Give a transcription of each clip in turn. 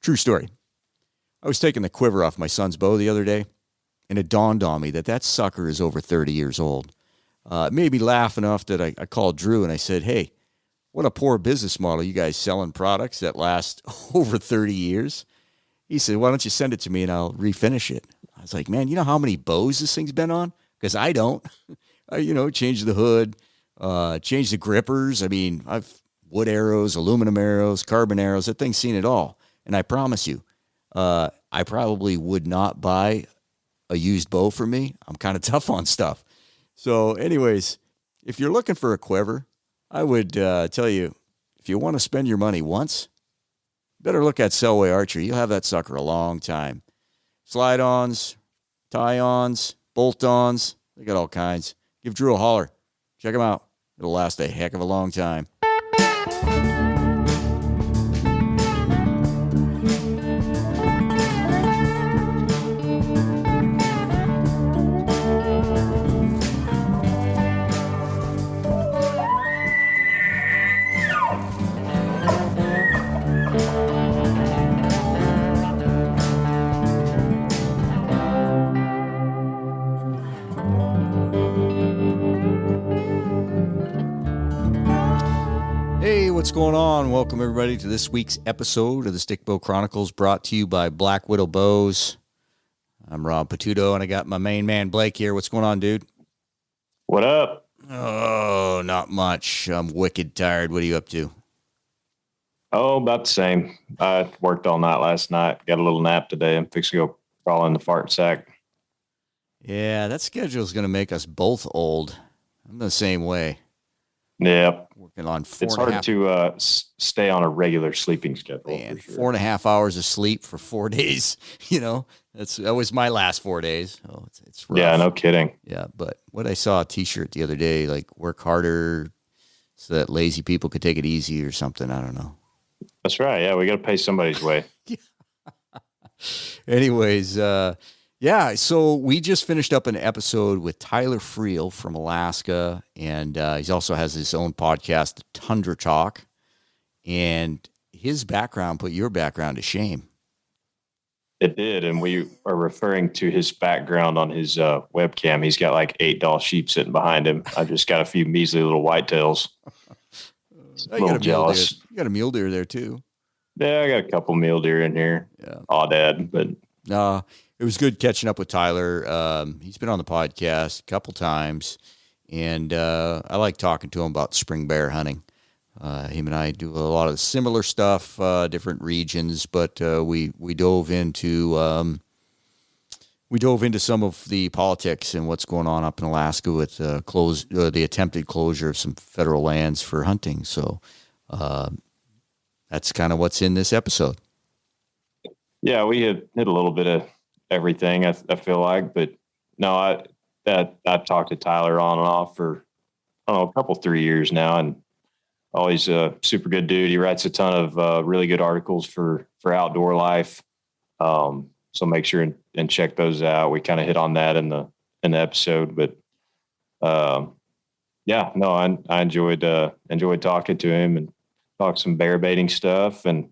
True story. I was taking the quiver off my son's bow the other day, and it dawned on me that sucker is over 30 years old. It made me laugh enough that I called Drew and I said, hey, what a poor business model, you guys selling products that last over 30 years. He said, why don't you send it to me and I'll refinish it? I was like, man, you know how many bows this thing's been on? Because I don't. Change the hood, change the grippers. I mean, I've wood arrows, aluminum arrows, carbon arrows. That thing's seen it all. And I promise you, I probably would not buy a used bow for me. I'm kind of tough on stuff. So anyways, if you're looking for a quiver, I would tell you, if you want to spend your money once, better look at Selway Archery. You'll have that sucker a long time. Slide-ons, tie-ons, bolt-ons, they got all kinds. Give Drew a holler. Check them out. It'll last a heck of a long time. What's going on? Welcome everybody to this week's episode of the Stickbow Chronicles, brought to you by Blaackwidow Bows. I'm Rob Patudo, and I got my main man Blake here. What's going on, dude? What up? Oh, not much. I'm wicked tired. What are you up to? Oh, about the same. I worked all night last night. Got a little nap today. I'm fixing to go crawl in the fart sack. Yeah, that schedule is going to make us both old. I'm the same way. Yeah. Working on it's hard to stay on a regular sleeping schedule. Man, sure. 4.5 hours of sleep for 4 days. That was my last 4 days. Oh, it's rough. Yeah, no kidding. Yeah, but what I saw a T-shirt the other day, like work harder so that lazy people could take it easy or something. I don't know. That's right. Yeah, we got to pay somebody's way. Anyways, yeah, so we just finished up an episode with Tyler Freel from Alaska, and he also has his own podcast, Tundra Talk, and his background put your background to shame. It did, and we are referring to his background on his webcam. He's got like 8 doll sheep sitting behind him. I just got a few measly little whitetails. A little jealous. You got a mule deer there too. Yeah, I got a couple mule deer in here. Yeah, Dad, but it was good catching up with Tyler. He's been on the podcast a couple times, and I like talking to him about spring bear hunting. Him and I do a lot of similar stuff, different regions, but we dove into some of the politics and what's going on up in Alaska with the attempted closure of some federal lands for hunting. So that's kind of what's in this episode. Yeah, we hit a little bit of everything, I feel like, but no, I've talked to Tyler on and off for, I don't know, 3 years now, and always a super good dude. He writes a ton of really good articles for Outdoor Life. So make sure and check those out. We kind of hit on that in the episode, but yeah, no, I enjoyed talking to him and talk some bear baiting stuff, and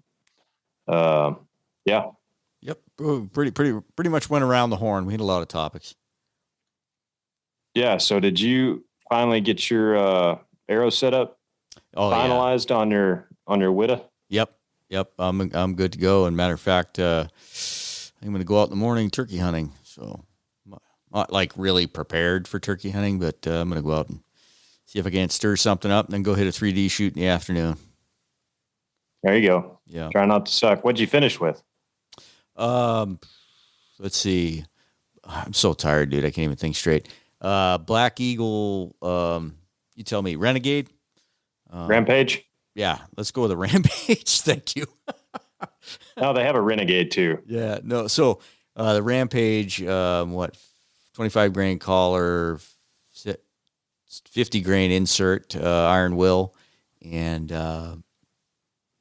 yeah. Yep, pretty much went around the horn. We had a lot of topics. Yeah. So did you finally get your arrow set up? Finalized on your Widow? Yep. I'm good to go. And matter of fact, I'm going to go out in the morning turkey hunting. So not like really prepared for turkey hunting, but I'm going to go out and see if I can stir something up and then go hit a 3D shoot in the afternoon. There you go. Yeah. Try not to suck. What'd you finish with? Let's see. I'm so tired, dude. I can't even think straight. Black Eagle. You tell me. Renegade. Rampage? Yeah, let's go with a Rampage. Thank you. No, they have a Renegade too. Yeah, no. So the Rampage, 25 grain collar, 50 grain insert, iron will, and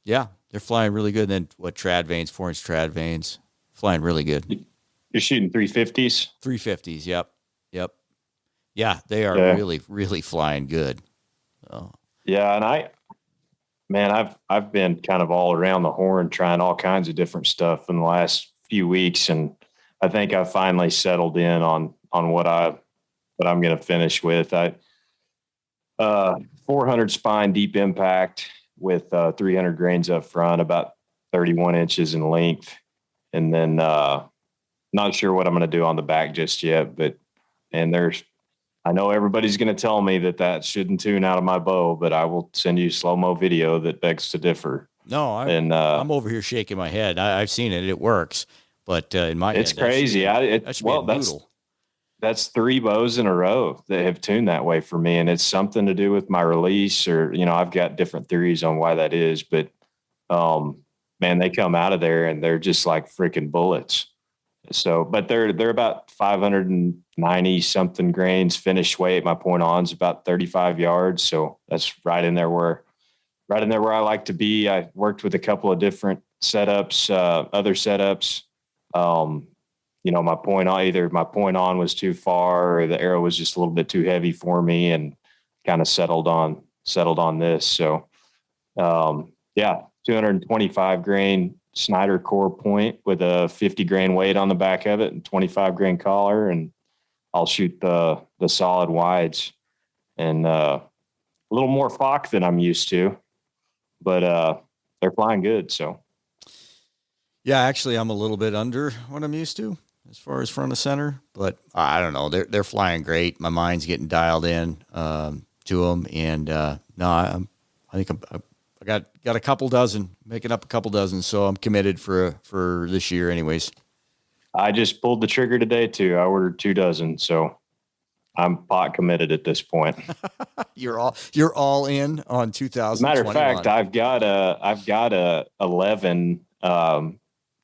yeah, they're flying really good. And then trad vanes, 4-inch trad vanes, flying really good. You're shooting 350s? 350s, yep. Yeah, they are really, really flying good. So. Yeah, and Man, I've been kind of all around the horn trying all kinds of different stuff in the last few weeks, and I think I finally settled in on what I'm going to finish with. 400 spine deep impact with 300 grains up front, about 31 inches in length, and then not sure what I'm going to do on the back just yet. But I know everybody's going to tell me that shouldn't tune out of my bow, but I will send you slow-mo video that begs to differ. No, I'm over here shaking my head. I've seen it; it works. But in my it's head, crazy. That's 3 bows in a row that have tuned that way for me, and it's something to do with my release, or I've got different theories on why that is. But man, they come out of there and they're just like freaking bullets. So, but they're about 590 something grains finished weight. My point on is about 35 yards. So that's right in there where I like to be. I worked with a couple of different setups, other setups. My point on, either my point on was too far or the arrow was just a little bit too heavy for me, and kind of settled on this. So, 225 grain Snyder core point with a 50 grain weight on the back of it and 25 grain collar. And I'll shoot the solid wides, and a little more FOC than I'm used to, but they're flying good. So yeah, actually I'm a little bit under what I'm used to as far as front of center, but I don't know. They're flying great. My mind's getting dialed in to them. And I think I got a couple dozen, making up a couple dozen. So I'm committed for this year anyways. I just pulled the trigger today too. I ordered 2 dozen. So I'm pot committed at this point. You're all in on 2021. Matter of fact, I've got a 11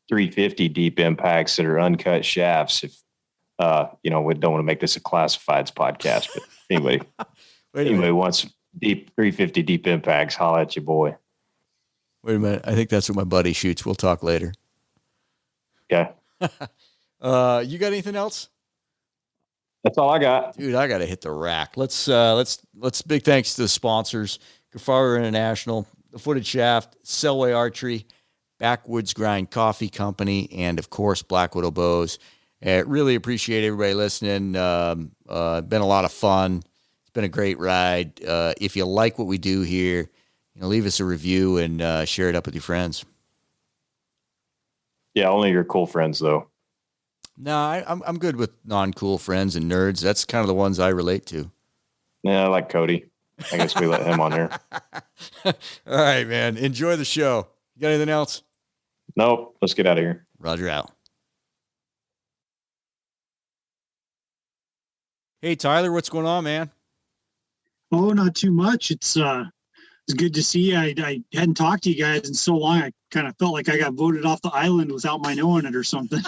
350 deep impacts that are uncut shafts. If we don't want to make this a classifieds podcast, but anybody wants deep 350 deep impacts, holla at your boy. Wait a minute. I think that's what my buddy shoots. We'll talk later. Okay. You got anything else? That's all I got. Dude, I got to hit the rack. Let's big thanks to the sponsors, Kifaru International, The Footed Shaft, Selway Archery, Backwoods Grind Coffee Company, and of course, Blaackwidow Bows. Really appreciate everybody listening. Been a lot of fun. It's been a great ride. If you like what we do here, leave us a review and share it up with your friends. Yeah, only your cool friends though. No, I'm good with non-cool friends and nerds. That's kind of the ones I relate to. Yeah, I like Cody. I guess we let him on there. All right, man. Enjoy the show. You got anything else? Nope. Let's get out of here. Roger out. Hey, Tyler, what's going on, man? Oh, not too much. It's good to see you. I hadn't talked to you guys in so long. I kind of felt like I got voted off the island without my knowing it or something.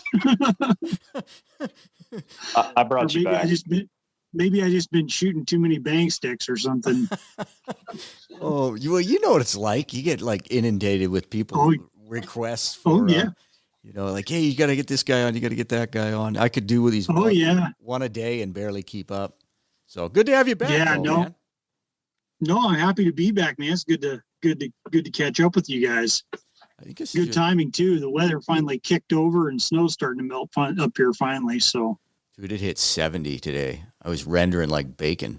I brought you back. Maybe I just been shooting too many bang sticks or something. Oh, you know what it's like. You get like inundated with people requests for, like, hey, you got to get this guy on. You got to get that guy on. I could do with these one a day and barely keep up. So good to have you back. Yeah, man. No, I'm happy to be back, man. It's good to catch up with you guys. I think it's good timing too. The weather finally kicked over and snow's starting to melt up here finally. So, dude, it hit 70 today. I was rendering like bacon.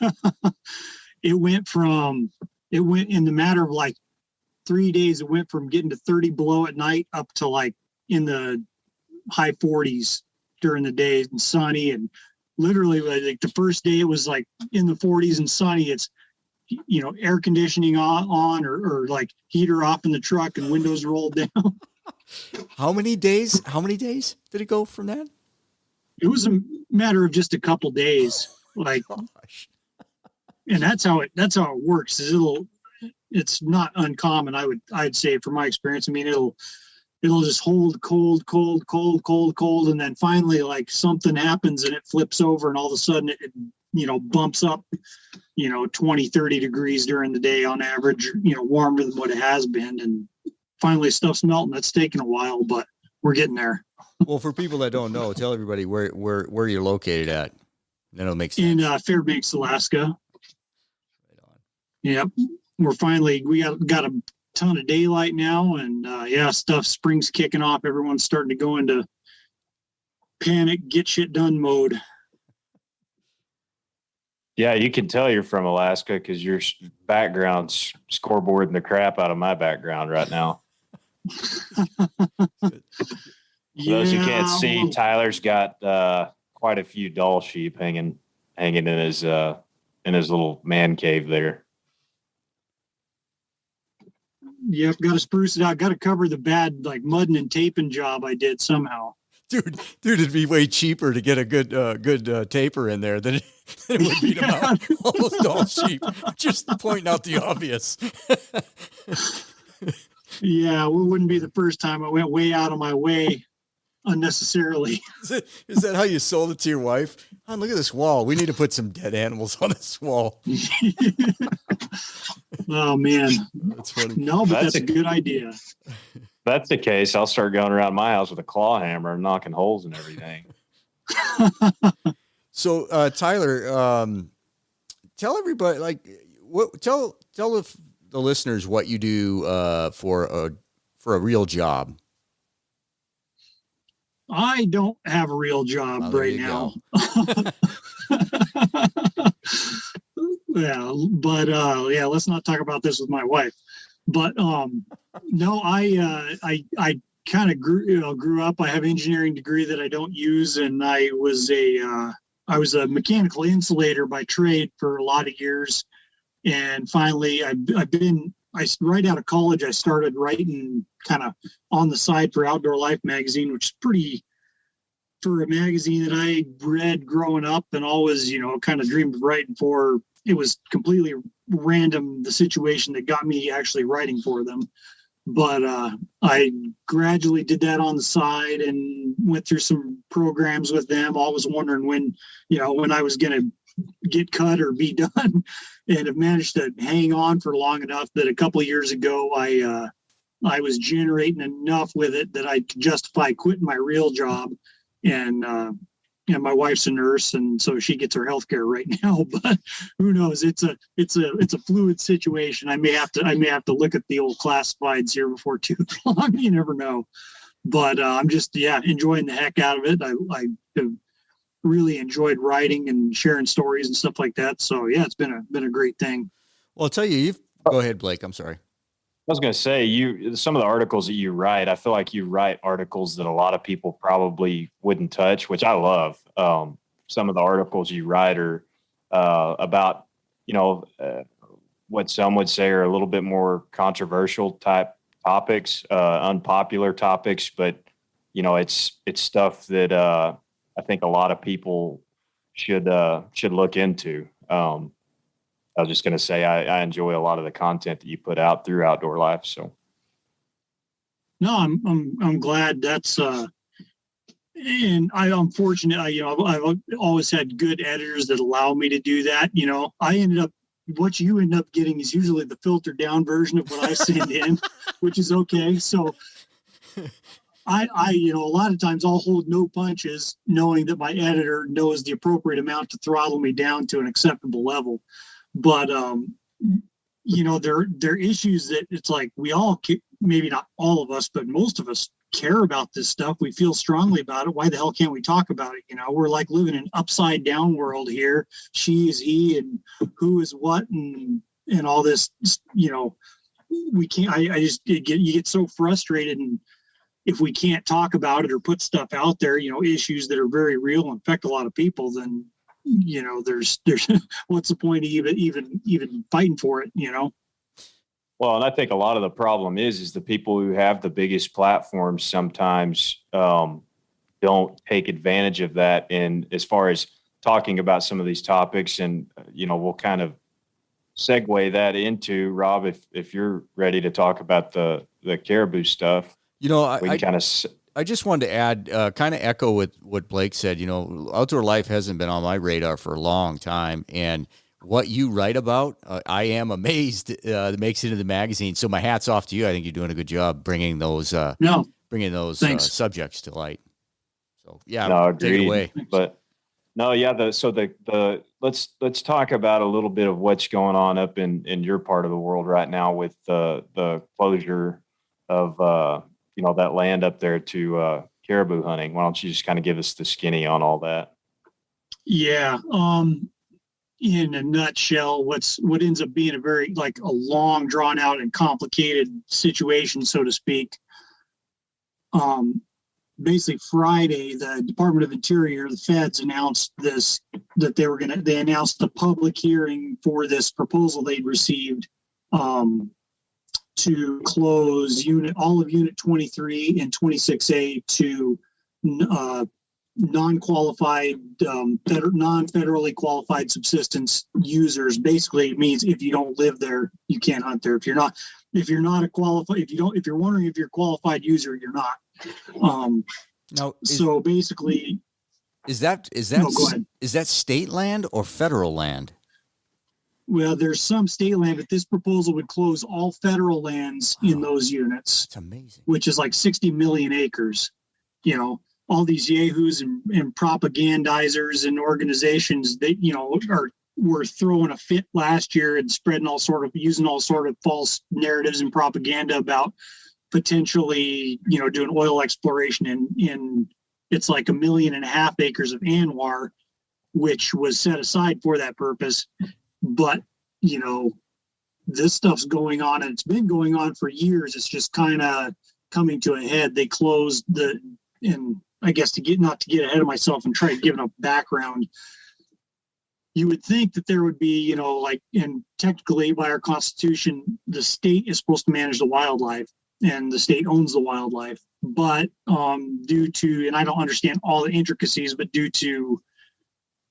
It went in the matter of like 3 days. It went from getting to 30 below at night up to like in the high 40s during the day and sunny, and literally like the first day it was like in the 40s and sunny. It's air conditioning on or like heater off in the truck and windows rolled down. How many days did it go from that? It was a matter of just a couple days. Like, and that's how it works. It's not uncommon. I'd say from my experience. I mean, it'll just hold cold, and then finally like something happens and it flips over, and all of a sudden it bumps up 20, 30 degrees during the day on average, warmer than what it has been, and finally stuff's melting. That's taken a while, but we're getting there. Well, for people that don't know, tell everybody where you're located at. Then it'll make sense. In Fairbanks, Alaska. Right on. Yep. we got a ton of daylight now, and spring's kicking off. Everyone's starting to go into panic, get shit done mode. Yeah, you can tell you're from Alaska because your background's scoreboarding the crap out of my background right now. For those who can't see, Tyler's got quite a few doll sheep hanging in his little man cave there. Yep, got to spruce it out. Got to cover the bad like mudding and taping job I did somehow. Dude, it'd be way cheaper to get a good taper in there than it would be to mount all those doll sheep. Just pointing out the obvious. Yeah, it wouldn't be the first time I went way out of my way unnecessarily. Is that how you sold it to your wife? Oh, look at this wall. We need to put some dead animals on this wall. Oh, man. That's funny. No, but that's a good idea. If that's the case, I'll start going around my house with a claw hammer and knocking holes in everything. So, Tyler, tell everybody, tell the listeners what you do for a real job. I don't have a real job right now. Yeah, but let's not talk about this with my wife. But no, I kind of grew up. I have an engineering degree that I don't use, and I was a mechanical insulator by trade for a lot of years. And finally, right out of college, I started writing kind of on the side for Outdoor Life magazine, which is pretty, for a magazine that I read growing up and always, kind of dreamed of writing for. It was completely random, the situation that got me actually writing for them. But I gradually did that on the side and went through some programs with them, always wondering when I was going to get cut or be done, and have managed to hang on for long enough that a couple of years ago, I was generating enough with it that I could justify quitting my real job. And my wife's a nurse, and so she gets her health care right now. But who knows? It's a fluid situation. I may have to look at the old classifieds here before too long. You never know. But I'm just enjoying the heck out of it. I have really enjoyed writing and sharing stories and stuff like that. So yeah, it's been a great thing. Well, I'll tell you. Go ahead, Blake. I'm sorry. I was going to say, some of the articles that you write, I feel like you write articles that a lot of people probably wouldn't touch, which I love. Some of the articles you write are about, what some would say are a little bit more controversial type topics, unpopular topics, but it's stuff that I think a lot of people should look into. I was just going to say I enjoy a lot of the content that you put out through Outdoor Life. So, no, I'm glad that's. And I'm fortunate. I've always had good editors that allow me to do that. What you end up getting is usually the filtered down version of what I send in, which is okay. So, a lot of times I'll hold no punches, knowing that my editor knows the appropriate amount to throttle me down to an acceptable level. But, there are issues that it's like we all, maybe not all of us, but most of us care about this stuff. We feel strongly about it. Why the hell can't we talk about it? We're like living in an upside down world here. She is he and who is what and all this, we can't, you get so frustrated. And if we can't talk about it or put stuff out there, issues that are very real and affect a lot of people, then there's what's the point of even fighting for it? Well, and I think a lot of the problem is the people who have the biggest platforms sometimes don't take advantage of that. And as far as talking about some of these topics, and we'll kind of segue that into Rob, if you're ready to talk about the caribou stuff. I just wanted to add, kind of echo what Blake said. Outdoor Life hasn't been on my radar for a long time, and what you write about, I am amazed that makes it into the magazine. So my hat's off to you. I think you're doing a good job bringing those subjects to light. So yeah, no, take it away. But No, yeah. The let's talk about a little bit of what's going on up in your part of the world right now with the closure of that land up there to caribou hunting. Why don't you just kind of give us the skinny on all that? Yeah. In a nutshell, what ends up being a very like a long, drawn out, and complicated situation, so to speak. Basically Friday, the Department of Interior, the feds announced that they announced the public hearing for this proposal they'd received to close all of Unit 23 and 26A to non-qualified, non-federally qualified subsistence users. Basically, it means if you don't live there, you can't hunt there. If you're not a qualified, if you're wondering if you're a qualified user, you're not. Now, so basically, is that state land or federal land? Well, there's some state land, but this proposal would close all federal lands in those units. It's amazing. Which is like 60 million acres. All these yahoos and propagandizers and organizations that were throwing a fit last year and using all sort of false narratives and propaganda about potentially, doing oil exploration in it's like 1.5 million acres of Anwar, which was set aside for that purpose. But, this stuff's going on, and it's been going on for years. It's just kind of coming to a head. They closed and I guess not to get ahead of myself and try to give a background, you would think that there would be, and technically by our Constitution, the state is supposed to manage the wildlife. And the state owns the wildlife, but due to, and I don't understand all the intricacies, but due to,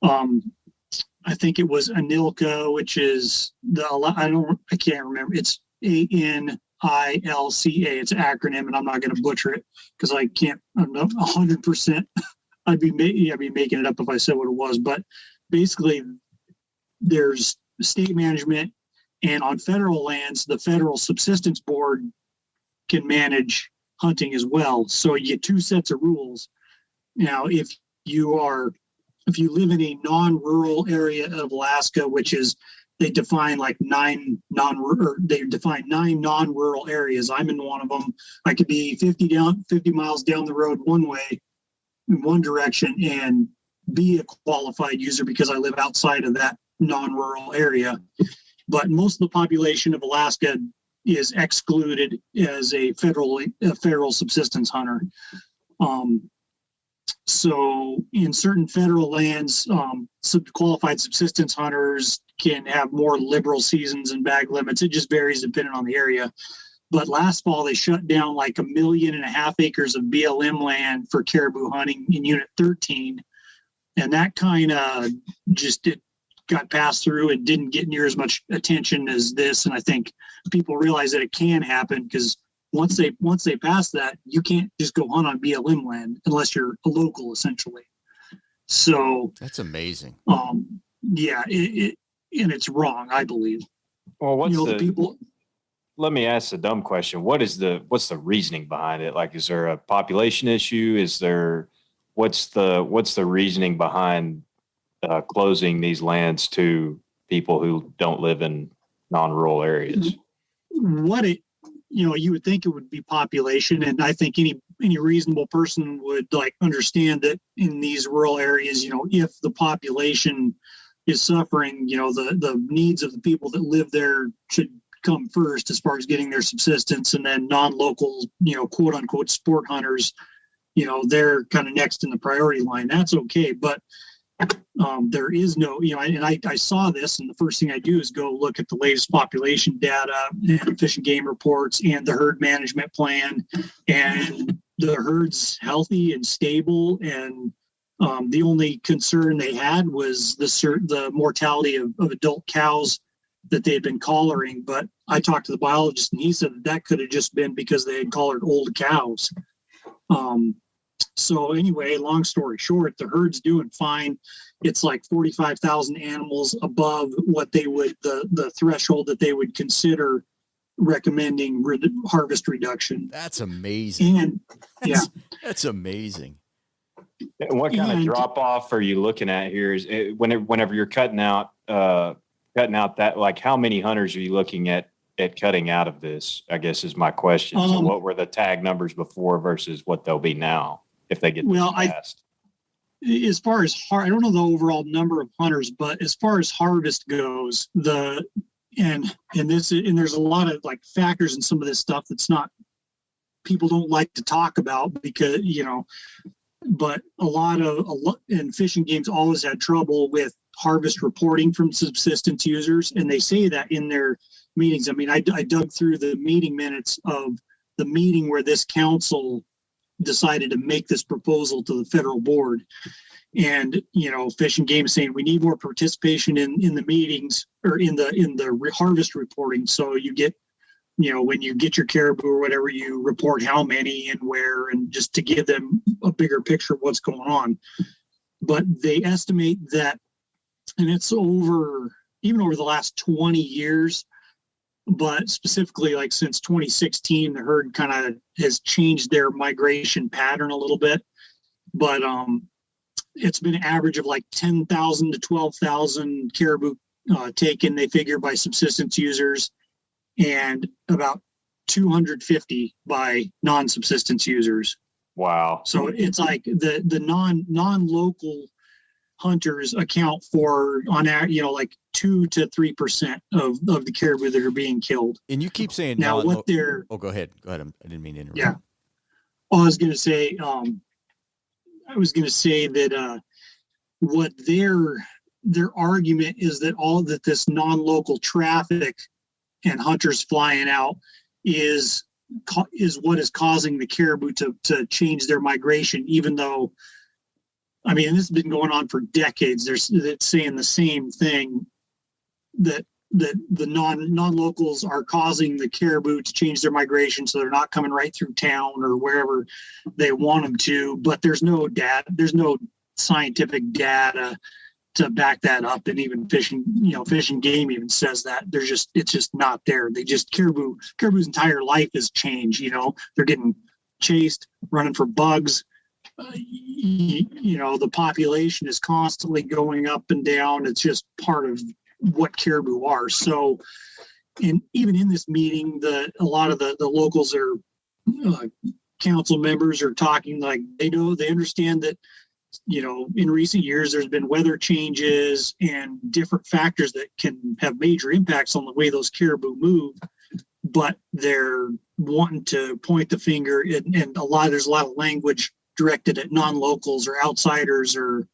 I think it was ANILCA, which is I can't remember. It's ANILCA. It's an acronym, and I'm not going to butcher it because I'm not 100%. I'd be making it up if I said what it was, but basically, there's state management, and on federal lands, the Federal Subsistence Board can manage hunting as well. So you get two sets of rules. Now, if you live in a non-rural area of Alaska, which is, they define like 9 non-rural areas. I'm in one of them. I could be 50 miles down the road one way in one direction and be a qualified user because I live outside of that non-rural area. But most of the population of Alaska is excluded as a federal subsistence hunter. So in certain federal lands, qualified subsistence hunters can have more liberal seasons and bag limits. It just varies depending on the area. But last fall, they shut down like 1.5 million acres of BLM land for caribou hunting in Unit 13. And that kind of it got passed through and didn't get near as much attention as this. And I think people realize that it can happen because once they pass that, you can't just go hunt on BLM land unless you're a local, essentially. So that's amazing. Yeah, and it's wrong, I believe. Well, the people? Let me ask a dumb question. What's the reasoning behind it? Like, is there a population issue? What's the reasoning behind closing these lands to people who don't live in non-rural areas? You would think it would be population, and I think any reasonable person would understand that in these rural areas, if the population is suffering, the needs of the people that live there should come first as far as getting their subsistence, and then non-local, quote unquote sport hunters, they're kind of next in the priority line. That's okay, but there is no, and I saw this, and the first thing I do is go look at the latest population data and Fish and Game reports and the herd management plan, and the herd's healthy and stable. And the only concern they had was the mortality of adult cows that they had been collaring. But I talked to the biologist, and he said that could have just been because they had collared old cows. So anyway, long story short, the herd's doing fine. It's like 45,000 animals above what they would, the threshold that they would consider recommending harvest reduction. That's amazing. And that's amazing. And what kind of drop off are you looking at here? Is it, whenever you're cutting out that, like how many hunters are you looking at cutting out of this, I guess is my question. So what were the tag numbers before versus what they'll be now if they get this passed? As far as I don't know the overall number of hunters, but as far as harvest goes, and there's a lot of like factors in some of this stuff that's not, people don't like to talk about because, but and fishing games always had trouble with harvest reporting from subsistence users. And they say that in their meetings. I mean, I dug through the meeting minutes of the meeting where this council decided to make this proposal to the federal board. And, Fish and Game is saying we need more participation in the meetings or in the harvest reporting. So you get, when you get your caribou or whatever, you report how many and where, and just to give them a bigger picture of what's going on. But they estimate that, and it's even over the last 20 years, but specifically like since 2016, the herd kind of has changed their migration pattern a little bit. But it's been an average of like 10,000 to 12,000 caribou taken, they figure, by subsistence users, and about 250 by non-subsistence users. Wow. So it's like the non-local hunters account for like 2 to 3% of the caribou that are being killed. And you keep saying now what they're. Oh, go ahead. I didn't mean to interrupt. Yeah. Well, I was going to say that what their argument is that this non-local traffic and hunters flying out is what is causing the caribou to change their migration, even though, I mean, this has been going on for decades. It's saying the same thing, that the non-locals are causing the caribou to change their migration, so they're not coming right through town or wherever they want them to. But there's no scientific data to back that up. And even Fish and Game even says that it's just not there. Caribou's entire life has changed. They're getting chased, running for bugs. The population is constantly going up and down. It's just part of what caribou are. So, and even in this meeting, a lot of the locals are council members are talking like they understand that, in recent years, there's been weather changes and different factors that can have major impacts on the way those caribou move, but they're wanting to point the finger, and there's a lot of language directed at non-locals or outsiders or,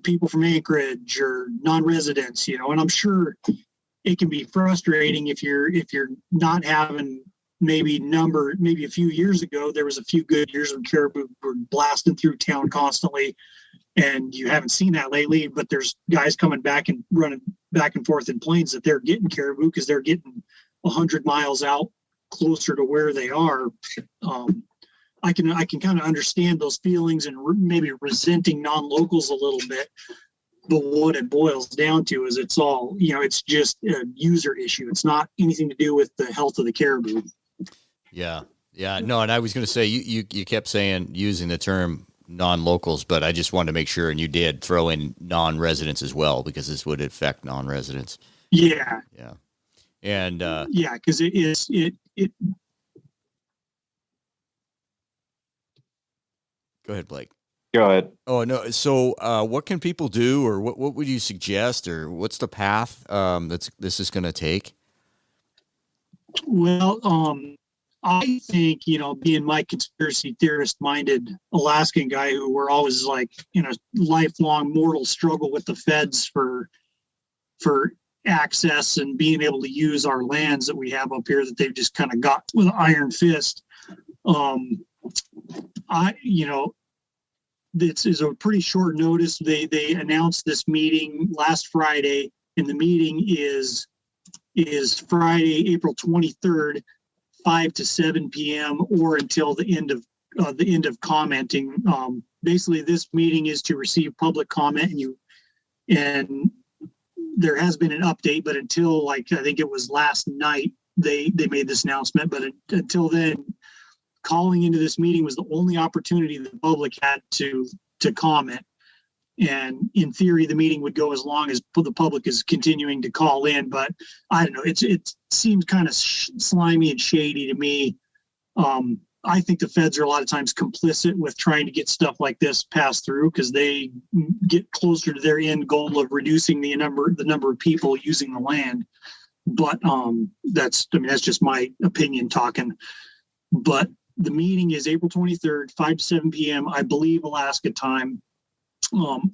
people from Anchorage or non-residents, and I'm sure it can be frustrating if you're not having maybe a few years ago, there was a few good years when caribou were blasting through town constantly, and you haven't seen that lately, but there's guys coming back and running back and forth in planes that they're getting caribou because they're getting 100 miles out closer to where they are. I can kind of understand those feelings and maybe resenting non-locals a little bit, but what it boils down to is it's all, it's just a user issue. It's not anything to do with the health of the caribou. Yeah. No, and I was going to say, you kept saying, using the term non-locals, but I just wanted to make sure, and you did throw in non-residents as well, because this would affect non-residents. Yeah. Yeah. And because it Go ahead, Blake. Go ahead. Oh, no. So what can people do, or what would you suggest, or what's the path this is going to take? Well, I think, being my conspiracy theorist minded Alaskan guy who we're always like in a lifelong mortal struggle with the feds for access and being able to use our lands that we have up here that they've just kind of got with an iron fist. This is a pretty short notice. They announced this meeting last Friday, and the meeting is Friday, April 23rd, 5 to 7 p.m. or until the end of commenting. Basically, this meeting is to receive public comment, and there has been an update, but until I think it was last night, they made this announcement. But until then, calling into this meeting was the only opportunity the public had to comment. And in theory, the meeting would go as long as the public is continuing to call in. But I don't know. It seems kind of slimy and shady to me. I think the feds are a lot of times complicit with trying to get stuff like this passed through because they get closer to their end goal of reducing the number of people using the land. But that's just my opinion talking. But the meeting is April 23rd, 5 to 7 p.m., I believe Alaska time.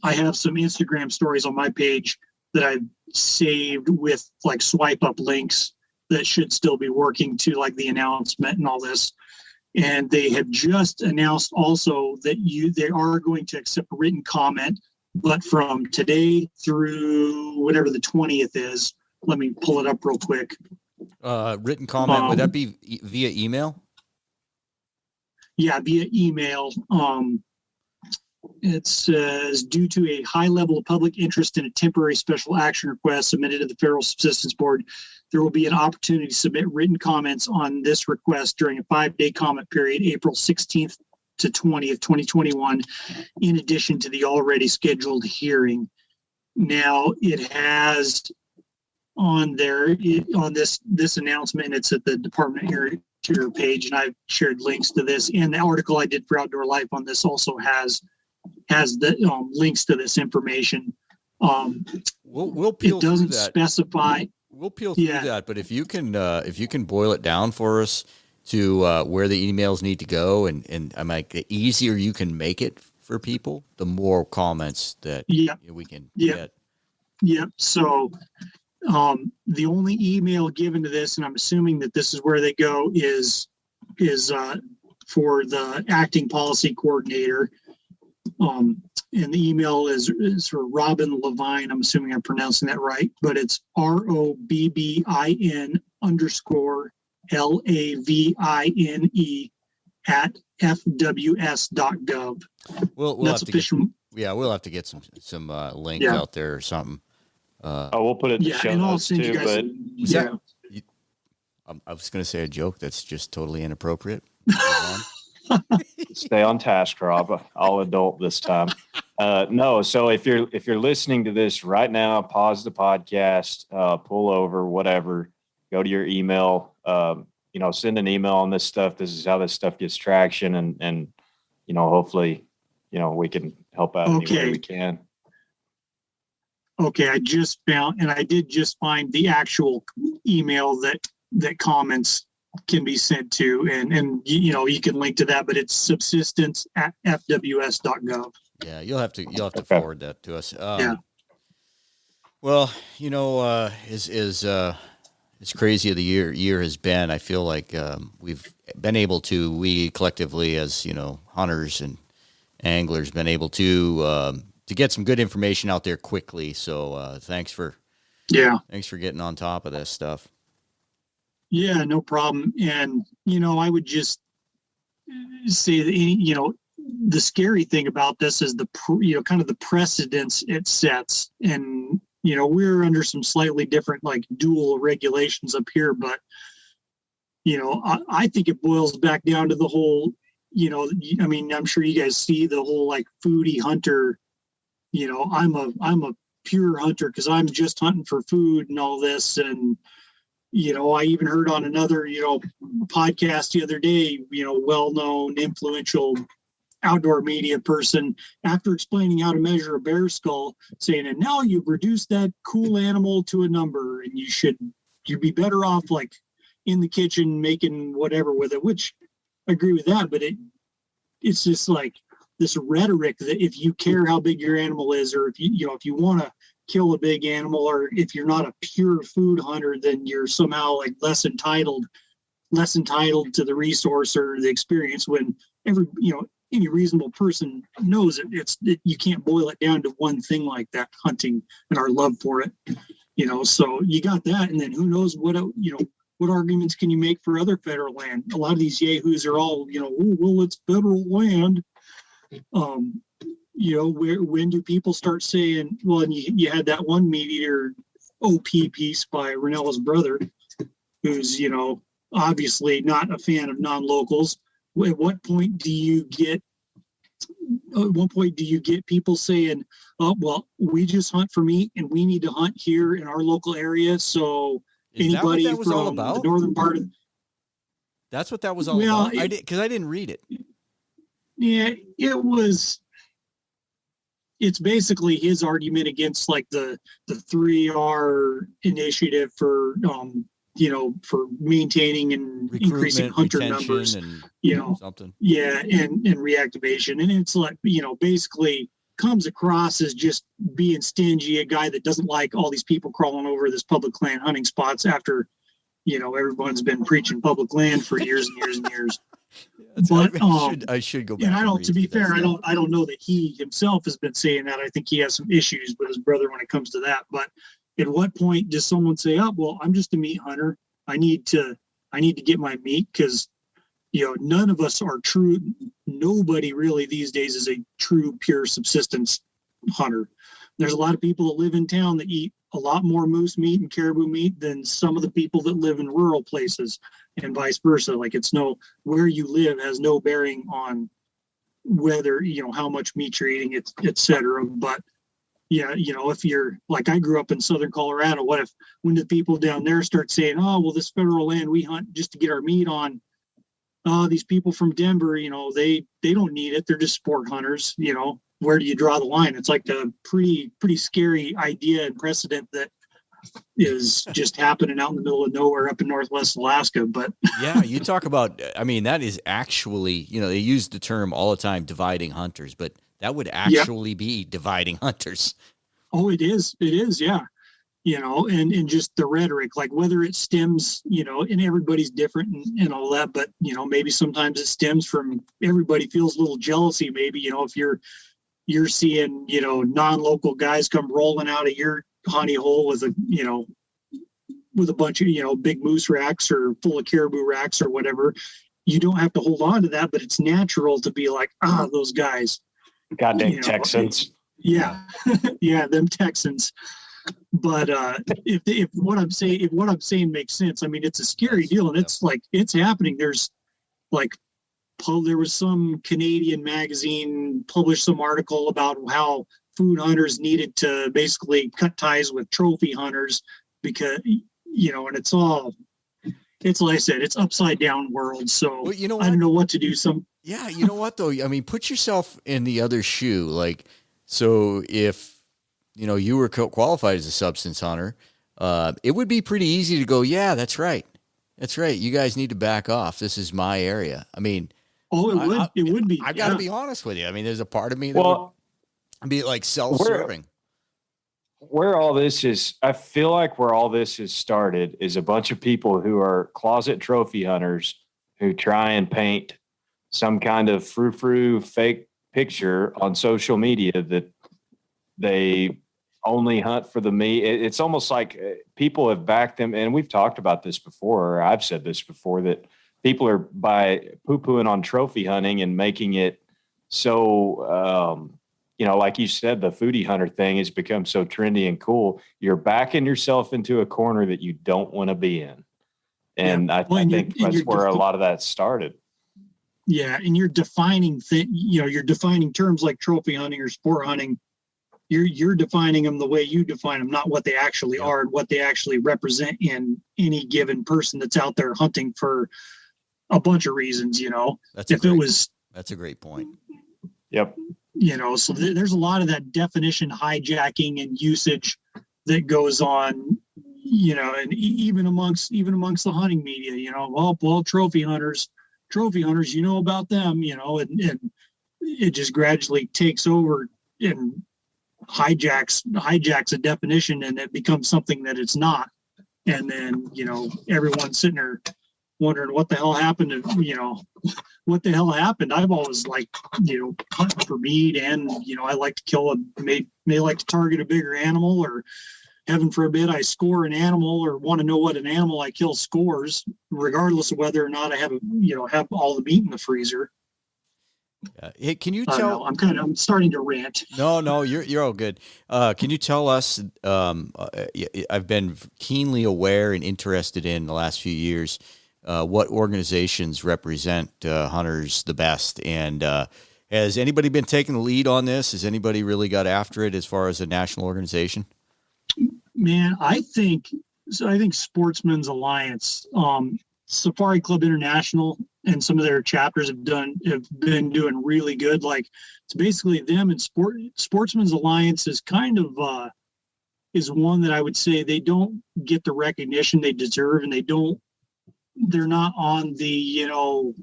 I have some Instagram stories on my page that I've saved with like swipe up links that should still be working to like the announcement and all this. And they have just announced also that they are going to accept written comment, but from today through whatever the 20th is. Let me pull it up real quick. Written comment, would that be via email? Yeah, via email. It says, due to a high level of public interest in a temporary special action request submitted to the Federal Subsistence Board, there will be an opportunity to submit written comments on this request during a 5-day comment period, April 16th to 20th, 2021, in addition to the already scheduled hearing. Now, it has on there, on this announcement, it's at the Department of Interior page, and I've shared links to this. And the article I did for Outdoor Life on this also has the links to this information. We'll peel it doesn't through that. Specify. We'll peel through that, but if you can boil it down for us to where the emails need to go, and I'm like, the easier you can make it for people, the more comments that we can get. Yep. So the only email given to this, and I'm assuming that this is where they go, is for the acting policy coordinator. And the email is for Robin Levine. I'm assuming I'm pronouncing that right, but it's ROBBIN_LAVINE @fws.gov. We'll That's have to official. we'll have to get some link out there or something. We'll put it in the show notes too. But I was going to say a joke that's just totally inappropriate. Stay on task, Rob. I'll adult this time. No, so if you're listening to this right now, pause the podcast, pull over, whatever, go to your email, send an email on this stuff. This is how this stuff gets traction, and hopefully, we can help out any way we can. Okay, I just found, and I did just find the actual email that comments can be sent to, and you can link to that, but it's subsistence@fws.gov. Yeah, you'll have to forward that to us. Well, as crazy as the year has been, I feel like we've been able to, we collectively as hunters and anglers, been able to get some good information out there quickly. So thanks for getting on top of this stuff. Yeah, no problem. And, I would just say that, the scary thing about this is kind of the precedence it sets. And, we're under some slightly different, like dual regulations up here, but, I think it boils back down to the whole, I'm sure you guys see the whole like foodie hunter, I'm a pure hunter because I'm just hunting for food and all this. And, I even heard on another, podcast the other day, well-known, influential outdoor media person, after explaining how to measure a bear skull, saying, and now you've reduced that cool animal to a number, and you'd be better off like in the kitchen making whatever with it, which I agree with that, but it's just like this rhetoric that if you care how big your animal is, or if you want to kill a big animal, or if you're not a pure food hunter, then you're somehow like less entitled to the resource or the experience, when any reasonable person knows you can't boil it down to one thing like that, hunting and our love for it. So you got that, and then who knows what arguments can you make for other federal land? A lot of these yahoos are all, well, it's federal land. When do people start saying, well, and you had that one meat eater OP piece by Renella's brother, who's, obviously not a fan of non-locals, at what point do you get people saying, oh, well, we just hunt for meat and we need to hunt here in our local area. So anybody from the northern part of, that's what that was all about. Because I didn't read it. Yeah, it's basically his argument against like the 3R initiative for for maintaining and increasing hunter numbers, and something. Yeah, and reactivation. And it's like, basically comes across as just being stingy, a guy that doesn't like all these people crawling over this public land hunting spots after, everyone's been preaching public land for years and years and years. But I should go back. And to be fair, I don't know that he himself has been saying that. I think he has some issues with his brother when it comes to that. But at what point does someone say, "Oh, well, I'm just a meat hunter. I need to get my meat," because none of us are true. Nobody really these days is a true pure subsistence hunter. There's a lot of people that live in town that eat a lot more moose meat and caribou meat than some of the people that live in rural places, and vice versa. Like, where you live has no bearing on whether, how much meat you're eating, et cetera. But yeah, if you're like, I grew up in southern Colorado, when the people down there start saying, oh, well, this federal land we hunt just to get our meat on, these people from Denver, they don't need it. They're just sport hunters. Where do you draw the line? It's like a pretty scary idea and precedent that is just happening out in the middle of nowhere up in Northwest Alaska. But yeah, you talk about, that is actually, they use the term all the time, dividing hunters, but that would actually be dividing hunters. Oh, it is. Yeah. And just the rhetoric, like whether it stems, and everybody's different and all that, but, maybe sometimes it stems from everybody feels a little jealousy. Maybe, if you're seeing, non-local guys come rolling out of your honey hole with a bunch of, big moose racks or full of caribou racks or whatever, you don't have to hold on to that, but it's natural to be like, those guys. Goddamn Texans. Yeah. Yeah. Them Texans. But if what I'm saying makes sense, it's a scary deal, and it's like, it's happening. There's like, there was some Canadian magazine published some article about how food hunters needed to basically cut ties with trophy hunters because, and it's like I said, it's upside down world. So well, I don't know what to do. Yeah. You know what though? Put yourself in the other shoe. Like, so if, you were qualified as a substance hunter, it would be pretty easy to go, yeah, that's right. That's right. You guys need to back off. This is my area. It would be. I got to be honest with you. There's a part of me that would be like self-serving. Where all this is, I feel like where all this has started is a bunch of people who are closet trophy hunters who try and paint some kind of frou-frou fake picture on social media that they only hunt for the meat. It's almost like people have backed them, and we've talked about this before, or I've said this before, that people are by poo-pooing on trophy hunting and making it so, like you said, the foodie hunter thing has become so trendy and cool. You're backing yourself into a corner that you don't want to be in. And I think that's where a lot of that started. Yeah. And you're defining you're defining terms like trophy hunting or sport hunting. You're defining them the way you define them, not what they actually are and what they actually represent in any given person that's out there hunting for a bunch of reasons, That's a great point. Yep. So there's a lot of that definition hijacking and usage that goes on, and even amongst the hunting media, well, trophy hunters, about them, and it just gradually takes over and hijacks a definition, and it becomes something that it's not. And then, everyone's sitting there wondering what the hell happened I've always hunting for meat, and I like to may like to target a bigger animal, or heaven forbid I score an animal or want to know what an animal I kill scores, regardless of whether or not I have have all the meat in the freezer. Hey, can you tell? I'm starting to rant. No, you're all good. Can you tell us? I've been keenly aware and interested in the last few years what organizations represent hunters the best. And has anybody been taking the lead on this? Has anybody really got after it as far as a national organization? Man, I think Sportsman's Alliance, Safari Club International, and some of their chapters have been doing really good. Like, it's basically them, and Sportsman's Alliance is kind of is one that I would say they don't get the recognition they deserve, and they're not on the,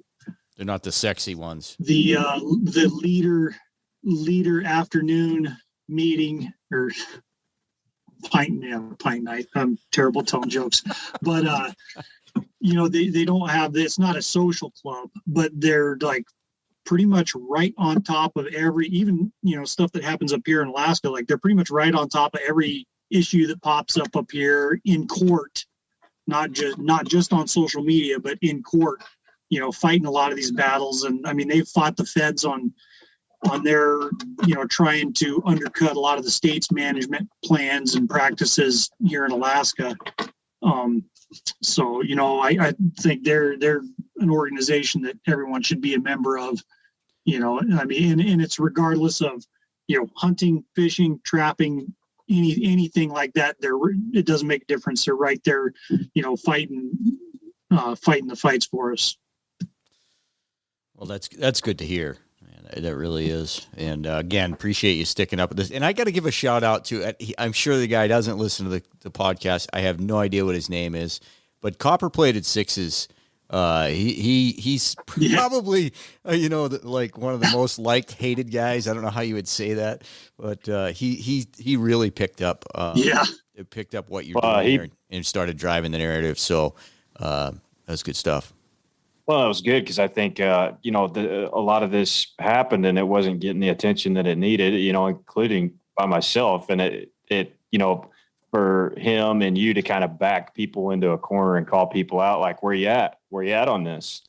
they're not the sexy ones. The leader afternoon meeting or pint night. I'm terrible telling jokes, but they don't have this. It's not a social club, but they're like pretty much right on top of every, even stuff that happens up here in Alaska. Like, they're pretty much right on top of every issue that pops up here in court, not just on social media, but in court. Fighting a lot of these battles, and I mean, they've fought the feds on their, trying to undercut a lot of the state's management plans and practices here in Alaska. So, I think they're an organization that everyone should be a member of, I mean, and it's regardless of, hunting, fishing, trapping, anything like that. It doesn't make a difference. They're right there, fighting the fights for us. Well, that's good to hear. That really is. And again, appreciate you sticking up with this. And I got to give a shout out to, I'm sure the guy doesn't listen to the podcast. I have no idea what his name is, but Copper Plated Sixes. He's probably, like one of the most liked, hated guys. I don't know how you would say that, but he really picked up, picked up what you're doing here and started driving the narrative. So that's good stuff. Well, it was good because I think, a lot of this happened and it wasn't getting the attention that it needed, including by myself. And it for him and you to kind of back people into a corner and call people out, like, where you at? Where you at on this?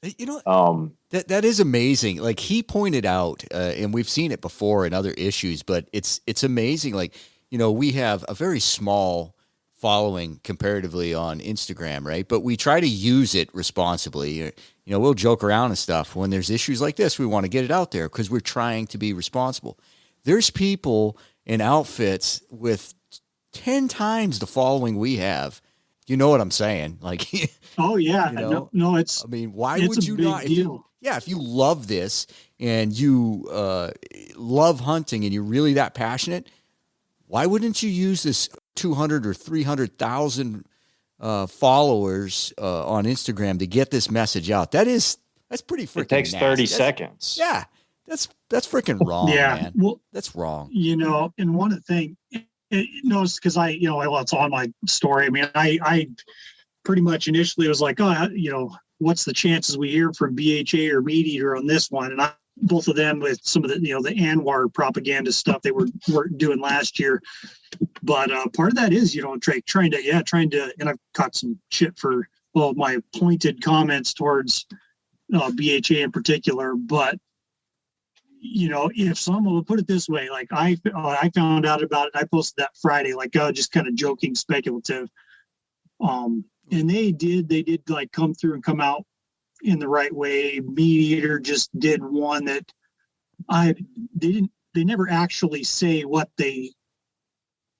That is amazing. Like, he pointed out, and we've seen it before in other issues, but it's amazing. Like, we have a very small following comparatively on Instagram, right? But we try to use it responsibly. We'll joke around and stuff. When there's issues like this, we want to get it out there because we're trying to be responsible. There's people in outfits with 10 times the following we have. You know what I'm saying? Like, oh yeah, no, it's. I mean, why would you not? If you love this and you love hunting and you're really that passionate, why wouldn't you use this 200 or 300,000 followers on Instagram to get this message out? That's pretty freaking. It takes nasty. 30 seconds. Yeah, that's freaking wrong. Yeah, man. well, that's wrong. And one of the things, it's because it's on my story. I mean, I pretty much initially was like, what's the chances we hear from BHA or Meat Eater on this one? And both of them with some of the, the Anwar propaganda stuff they were doing last year. But part of that is, trying to, and I've caught some shit for my pointed comments towards BHA in particular. But, if someone would put it this way, like I found out about it, I posted that Friday, like just kind of joking, speculative. And they did like come through and come out in the right way. Meat Eater just did one that they never actually say what they,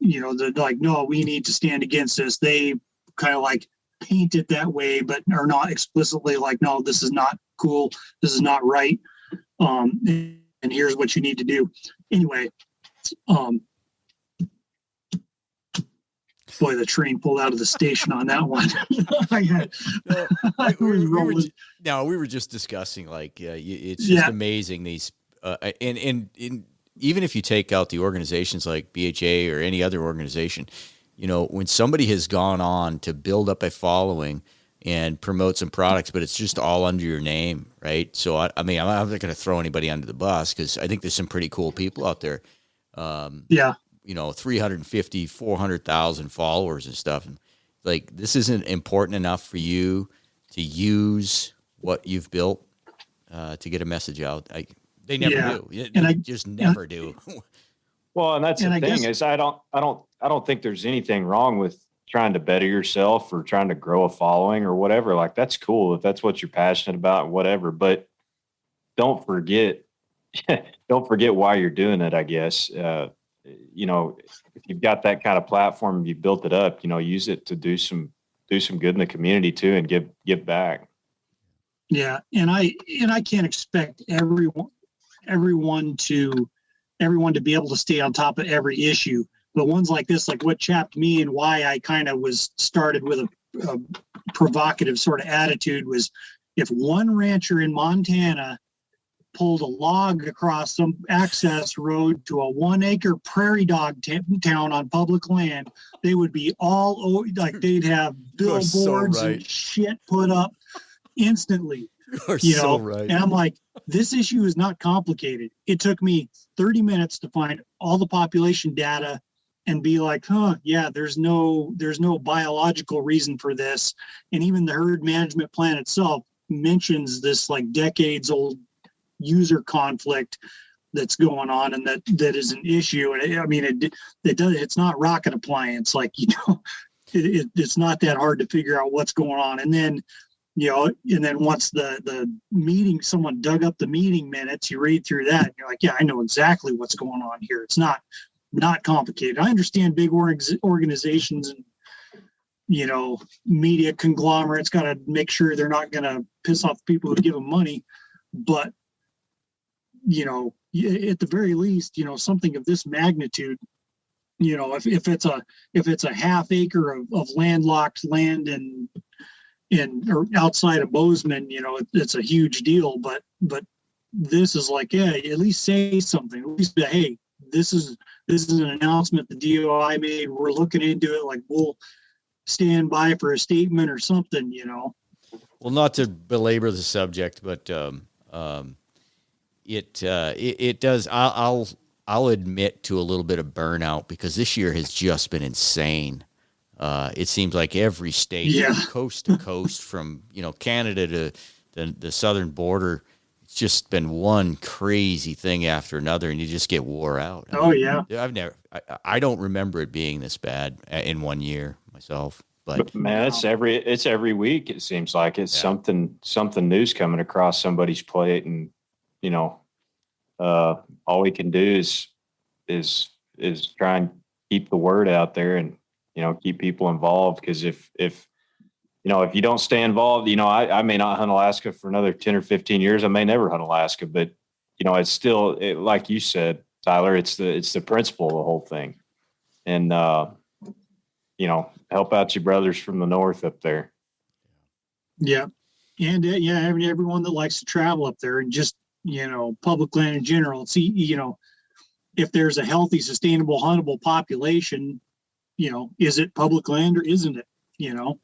they're like, no, we need to stand against this. They kind of like paint it that way, but are not explicitly like, no, this is not cool. This is not right. And here's what you need to do. Anyway, boy, the train pulled out of the station on that one. We were just discussing, like, it's just amazing these, and even if you take out the organizations like BHA or any other organization, when somebody has gone on to build up a following and promote some products, but it's just all under your name, right? So, I mean, I'm not going to throw anybody under the bus because I think there's some pretty cool people out there. 350, 400,000 followers and stuff. And like, this isn't important enough for you to use what you've built to get a message out. They never do. They just never do. Well, and that's the thing is I don't think there's anything wrong with trying to better yourself or trying to grow a following or whatever, like that's cool if that's what you're passionate about, whatever. But don't forget, don't forget why you're doing it. I guess you know, if you've got that kind of platform, you built it up, you know, use it to do some good in the community too, and give back. Yeah, and I can't expect everyone to be able to stay on top of every issue. But ones like this, like what chapped me and why I kind of was started with a provocative sort of attitude was, if one rancher in Montana pulled a log across some access road to a 1 acre prairie dog town on public land, they would be all like, they'd have billboards and shit put up instantly. You know, and I'm like, this issue is not complicated. It took me 30 minutes to find all the population data and be like, yeah, there's no biological reason for this. And even the herd management plan itself mentions this like decades old user conflict that's going on, and that is an issue. And I mean, it's not rocket appliance. Like, you know, it's not that hard to figure out what's going on. And then, you know, and then once the meeting, someone dug up the meeting minutes, you read through that and you're like, yeah, I know exactly what's going on here. It's not complicated. I understand big organizations and, you know, media conglomerates got to make sure they're not going to piss off people who give them money. But, you know, at the very least, you know, something of this magnitude, you know, if it's a half acre of landlocked land and or outside of Bozeman, you know, it's a huge deal. But this is like, yeah, at least say something. At least, hey, this is an announcement the DOI made. We're looking into it. Like, we'll stand by for a statement or something, you know. Well, not to belabor the subject, but it does. I'll admit to a little bit of burnout, because this year has just been insane. It seems like every state, coast to coast, from, you know, Canada to the southern border, it's just been one crazy thing after another, and you just get wore out. I don't remember it being this bad in one year myself. But man, it's every week. It seems like it's something new's coming across somebody's plate, and you know, all we can do is try and keep the word out there, and you know, keep people involved. Because if you know, if you don't stay involved, you know, I may not hunt Alaska for another 10 or 15 years. I may never hunt Alaska, but you know, it's still, like you said, Tyler, it's the principle of the whole thing. And, you know, help out your brothers from the north up there. Yeah. And everyone that likes to travel up there, and just, you know, public land in general. See, you know, if there's a healthy, sustainable, huntable population, you know, is it public land or isn't it? You know,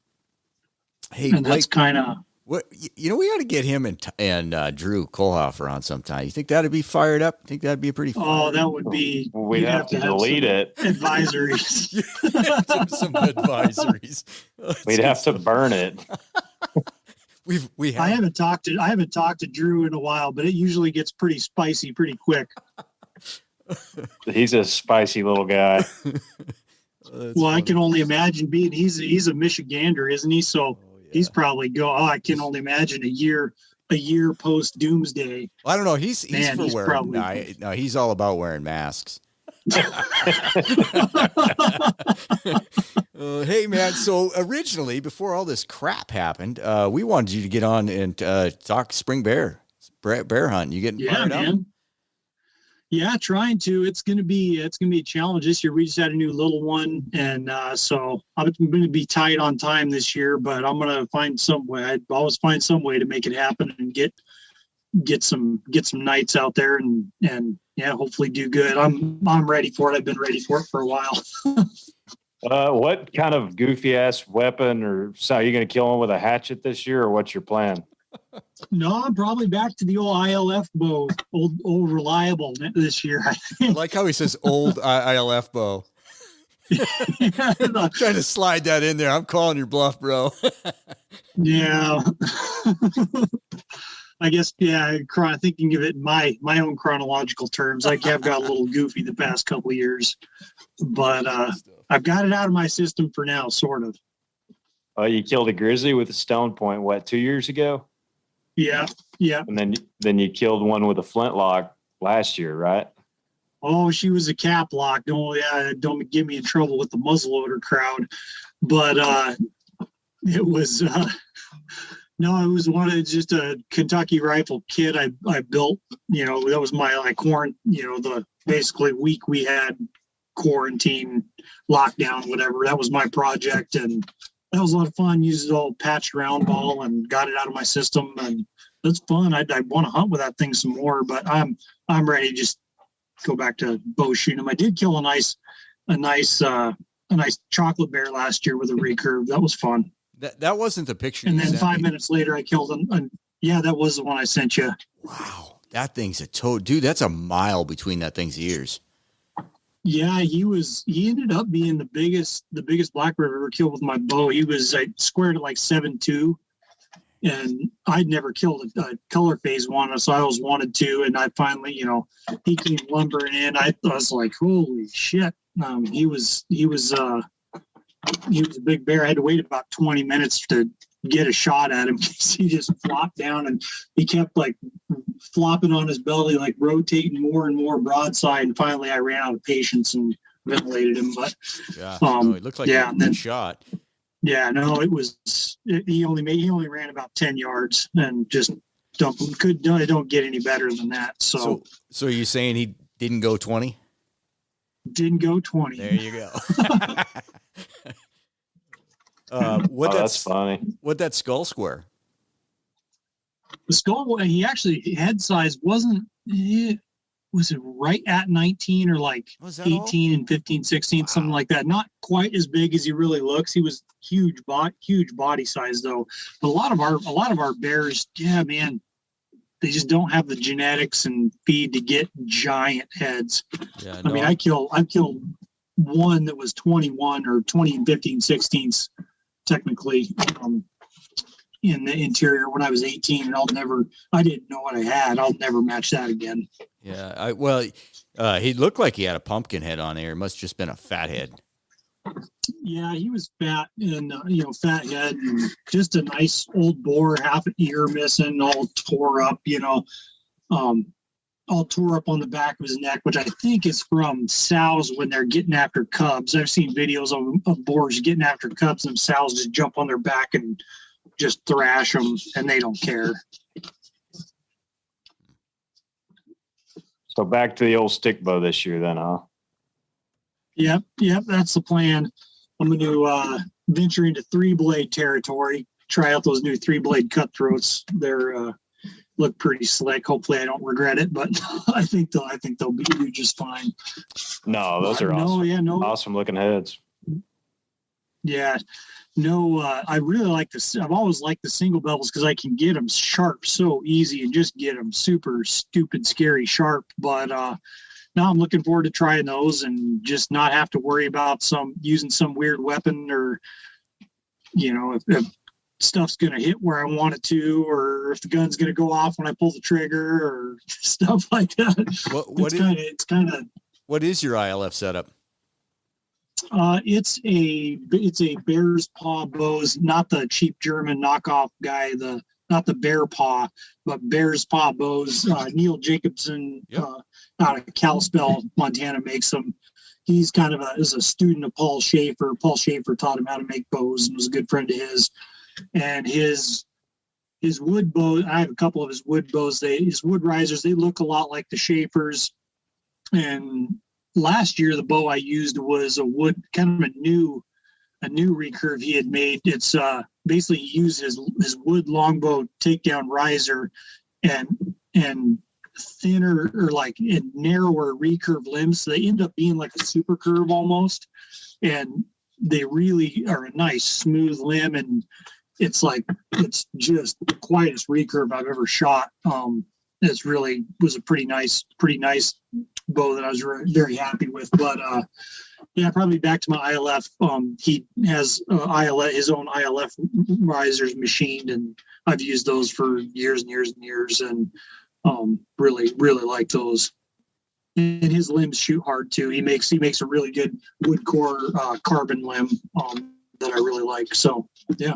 hey, and that's kind of what, you know, we got to get him and Drew Kohlhofer on sometime. You think that'd be fired up? Think that'd be a pretty? That would be. We'd have to delete it. Advisories. some advisories. We'd have to burn it. I haven't talked to Drew in a while, but it usually gets pretty spicy pretty quick. He's a spicy little guy. Well, funny. I can only imagine he's a Michigander, isn't he? So he's probably I can only imagine a year post doomsday. Well, I don't know. He's he's all about wearing masks. Hey man, so originally, before all this crap happened, we wanted you to get on and talk spring bear hunting. You getting fired up? Man. Yeah, trying to. It's gonna be a challenge this year. We just had a new little one, and so I'm going to be tight on time this year. But I'm going to find some way. I always find some way to make it happen and get some nights out there, and yeah, hopefully do good. I'm ready for it. I've been ready for it for a while. What kind of goofy ass weapon, or so are you going to kill him with a hatchet this year, or what's your plan? No, I'm probably back to the old ILF bow, old reliable this year. I think. I like how he says old ILF bow. I'm trying to slide that in there. I'm calling your bluff, bro. Yeah. I guess, yeah, thinking of it in my own chronological terms, I have got a little goofy the past couple of years, but I've got it out of my system for now, sort of. Oh, you killed a grizzly with a stone point, what, 2 years ago? Yeah, yeah. And then you killed one with a flintlock last year, right? Oh, she was a cap lock. Don't get me in trouble with the muzzleloader crowd. But it was no, it was just a Kentucky rifle kit I built. You know, that was my the basically week we had quarantine, lockdown, whatever. That was my project, and that was a lot of fun. Used it all patched round ball and got it out of my system, and that's fun. I want to hunt with that thing some more, but I'm ready to just go back to bow shooting. I did kill a nice chocolate bear last year with a recurve. That was fun. That wasn't the picture. And then 5 minutes later, I killed him. Yeah, that was the one I sent you. Wow, that thing's a toad, dude. That's a mile between that thing's ears. Yeah, he ended up being the biggest black bear I've ever killed with my bow. I squared it like 7.2, and I'd never killed a color phase one, so I always wanted to. And I finally, he came lumbering in. I was like, holy shit. He was a big bear. I had to wait about 20 minutes to get a shot at him because he just flopped down, and he kept like flopping on his belly, like rotating more and more broadside. And finally I ran out of patience and ventilated him. But yeah, it looked like a good shot. Yeah, no, he only ran about 10 yards and just don't get any better than that. So are you saying he didn't go 20? Didn't go 20. There you go. That's funny. What'd that skull square? The skull, he actually, head size was it right at 19 or like 18 all? And 15, 16, wow. Something like that. Not quite as big as he really looks. He was huge body size though. But a lot of our bears, yeah, man, they just don't have the genetics and feed to get giant heads. Yeah, no. I mean, I killed one that was 21 or 20 and 15 16ths technically in the interior when I was 18, and I didn't know what I had. I'll never match that again. Yeah. He looked like he had a pumpkin head on there. It must have just been a fat head. Yeah, he was fat and, fat head and just a nice old boar, half an ear missing, all tore up, all tore up on the back of his neck, which I think is from sows when they're getting after cubs. I've seen videos of boars getting after cubs, and sows just jump on their back and just thrash them, and they don't care. So back to the old stick bow this year then, huh? Yep, that's the plan. I'm going to venture into 3-blade territory, try out those new 3-blade cutthroats. They're look pretty slick. Hopefully I don't regret it, but I think they'll be just fine. No, those are awesome. Awesome looking heads. Yeah. No, I really like this. I've always liked the single bevels because I can get them sharp so easy and just get them super stupid, scary sharp. But now I'm looking forward to trying those and just not have to worry about using some weird weapon or, if stuff's going to hit where I want it to, or if the gun's going to go off when I pull the trigger or stuff like that. What is your ILF setup? It's a bear's paw bows, not the cheap German knockoff guy, not the bear paw, but bear's paw bows. Neil Jacobson, out of Kalispell, Montana, makes them. He's kind of is a student of Paul Schaefer. Paul Schaefer taught him how to make bows and was a good friend of his. And his wood bow, I have a couple of his wood bows. His wood risers, they look a lot like the Schaefers. And last year, the bow I used was a wood, kind of a new recurve he had made. It's basically he used his wood longbow takedown riser and thinner or like narrower recurve limbs. So they end up being like a super curve almost. And they really are a nice smooth limb, and it's just the quietest recurve I've ever shot. It's really was a pretty nice bow that I was very happy with. But Yeah, probably back to my ILF. He has ILF, his own ILF risers machined, and I've used those for years and years and years, and really, really like those. And his limbs shoot hard too. He makes a really good wood core carbon limb that I really like. So yeah.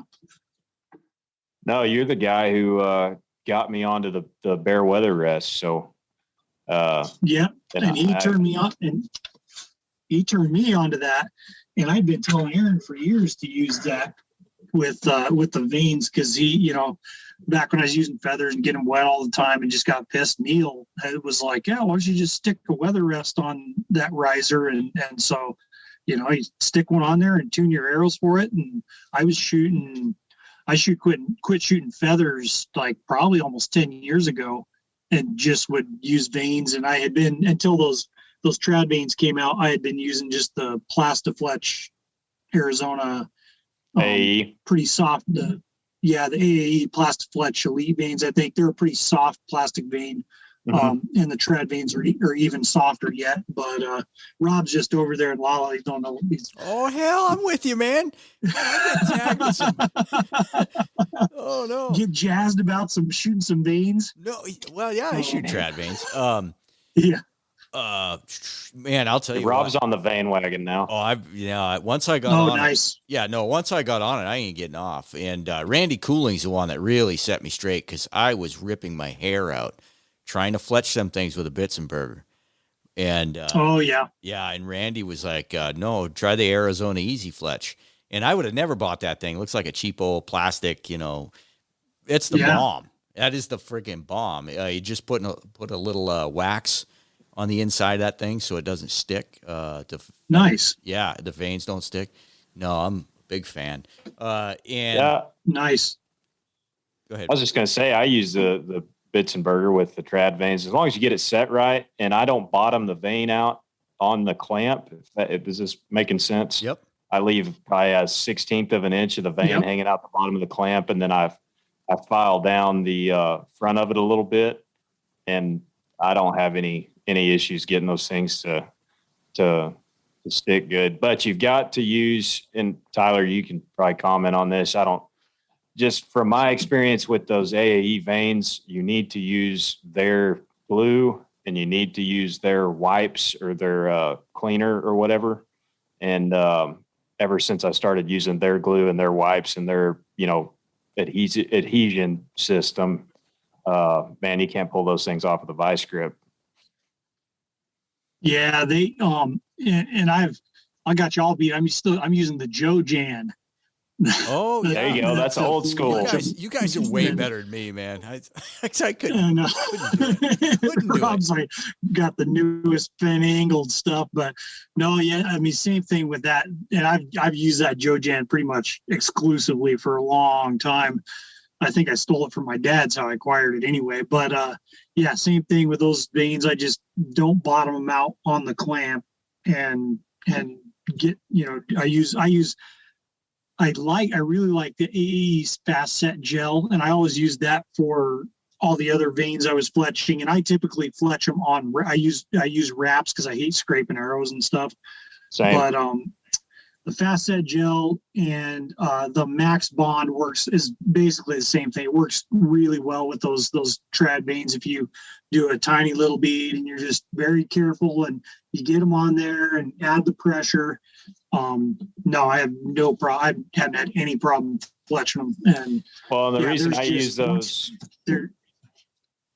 No, you're the guy who got me onto the bare weather rest. So yeah, and he turned me on, and he turned me onto that. And I've been telling Aaron for years to use that with the veins, because he, you know, back when I was using feathers and getting wet all the time and just got pissed, Neil, it was like, yeah, why don't you just stick a weather rest on that riser? And so, you know, you stick one on there and tune your arrows for it. And I quit shooting feathers like probably almost 10 years ago, and just would use veins. And I had been, until those trad veins came out, I had been using just the Plastifletch Arizona, pretty soft. The AAE Plastifletch Elite veins, I think they're a pretty soft plastic vein. And the trad veins are even softer yet. But Rob's just over there in Lala. He don't know. Oh hell, I'm with you, man. I get tagged with some. Oh no. Get jazzed about shooting some veins. No, well, yeah, I shoot trad veins. Yeah. Man, I'll tell you. Rob's on the vein wagon now. Oh, once I got on. Oh, nice. Once I got on it, I ain't getting off. And Randy Cooling's the one that really set me straight, because I was ripping my hair out trying to fletch them things with a Bitzenberger. And and Randy was like, no, try the Arizona Easy Fletch. And I would have never bought that thing. It looks like a cheap old plastic, you know. It's the bomb. That is the freaking bomb. You just put a little wax on the inside of that thing so it doesn't stick. Nice. Yeah, the veins don't stick. No, I'm a big fan. Nice. Go ahead. I was just going to say, I use the Bitzenberger with the trad veins, as long as you get it set right, and I don't bottom the vein out on the clamp. Is this making sense? Yep. I leave probably a 1/16 of an inch of the vein hanging out the bottom of the clamp, and then I file down the front of it a little bit, and I don't have any issues getting those things to stick good. But you've got to use, and Tyler, you can probably comment on this. Just from my experience with those AAE veins, you need to use their glue, and you need to use their wipes or their cleaner or whatever. And ever since I started using their glue and their wipes and their, you know, adhesion system, man, you can't pull those things off of the vice grip. Yeah, they and I got you all beat. I'm using the Joe Jan. Oh, yeah. There you go. That's old school. You guys are way better than me, man. I couldn't do Rob's like got the newest fin angled stuff, but no, yeah. I mean, same thing with that. And I've used that Joe Jan pretty much exclusively for a long time. I think I stole it from my dad's how I acquired it anyway. But yeah, same thing with those veins. I just don't bottom them out on the clamp and get, you know, I really like the AE's fast set gel, and I always use that for all the other veins I was fletching. And I typically fletch them on. I use wraps because I hate scraping arrows and stuff. Same. But the fast set gel and the max bond is basically the same thing. It works really well with those trad veins. If you do a tiny little bead and you're just very careful and you get them on there and add the pressure. No, I have no problem. I haven't had any problem fletching them. And the reason I use those, I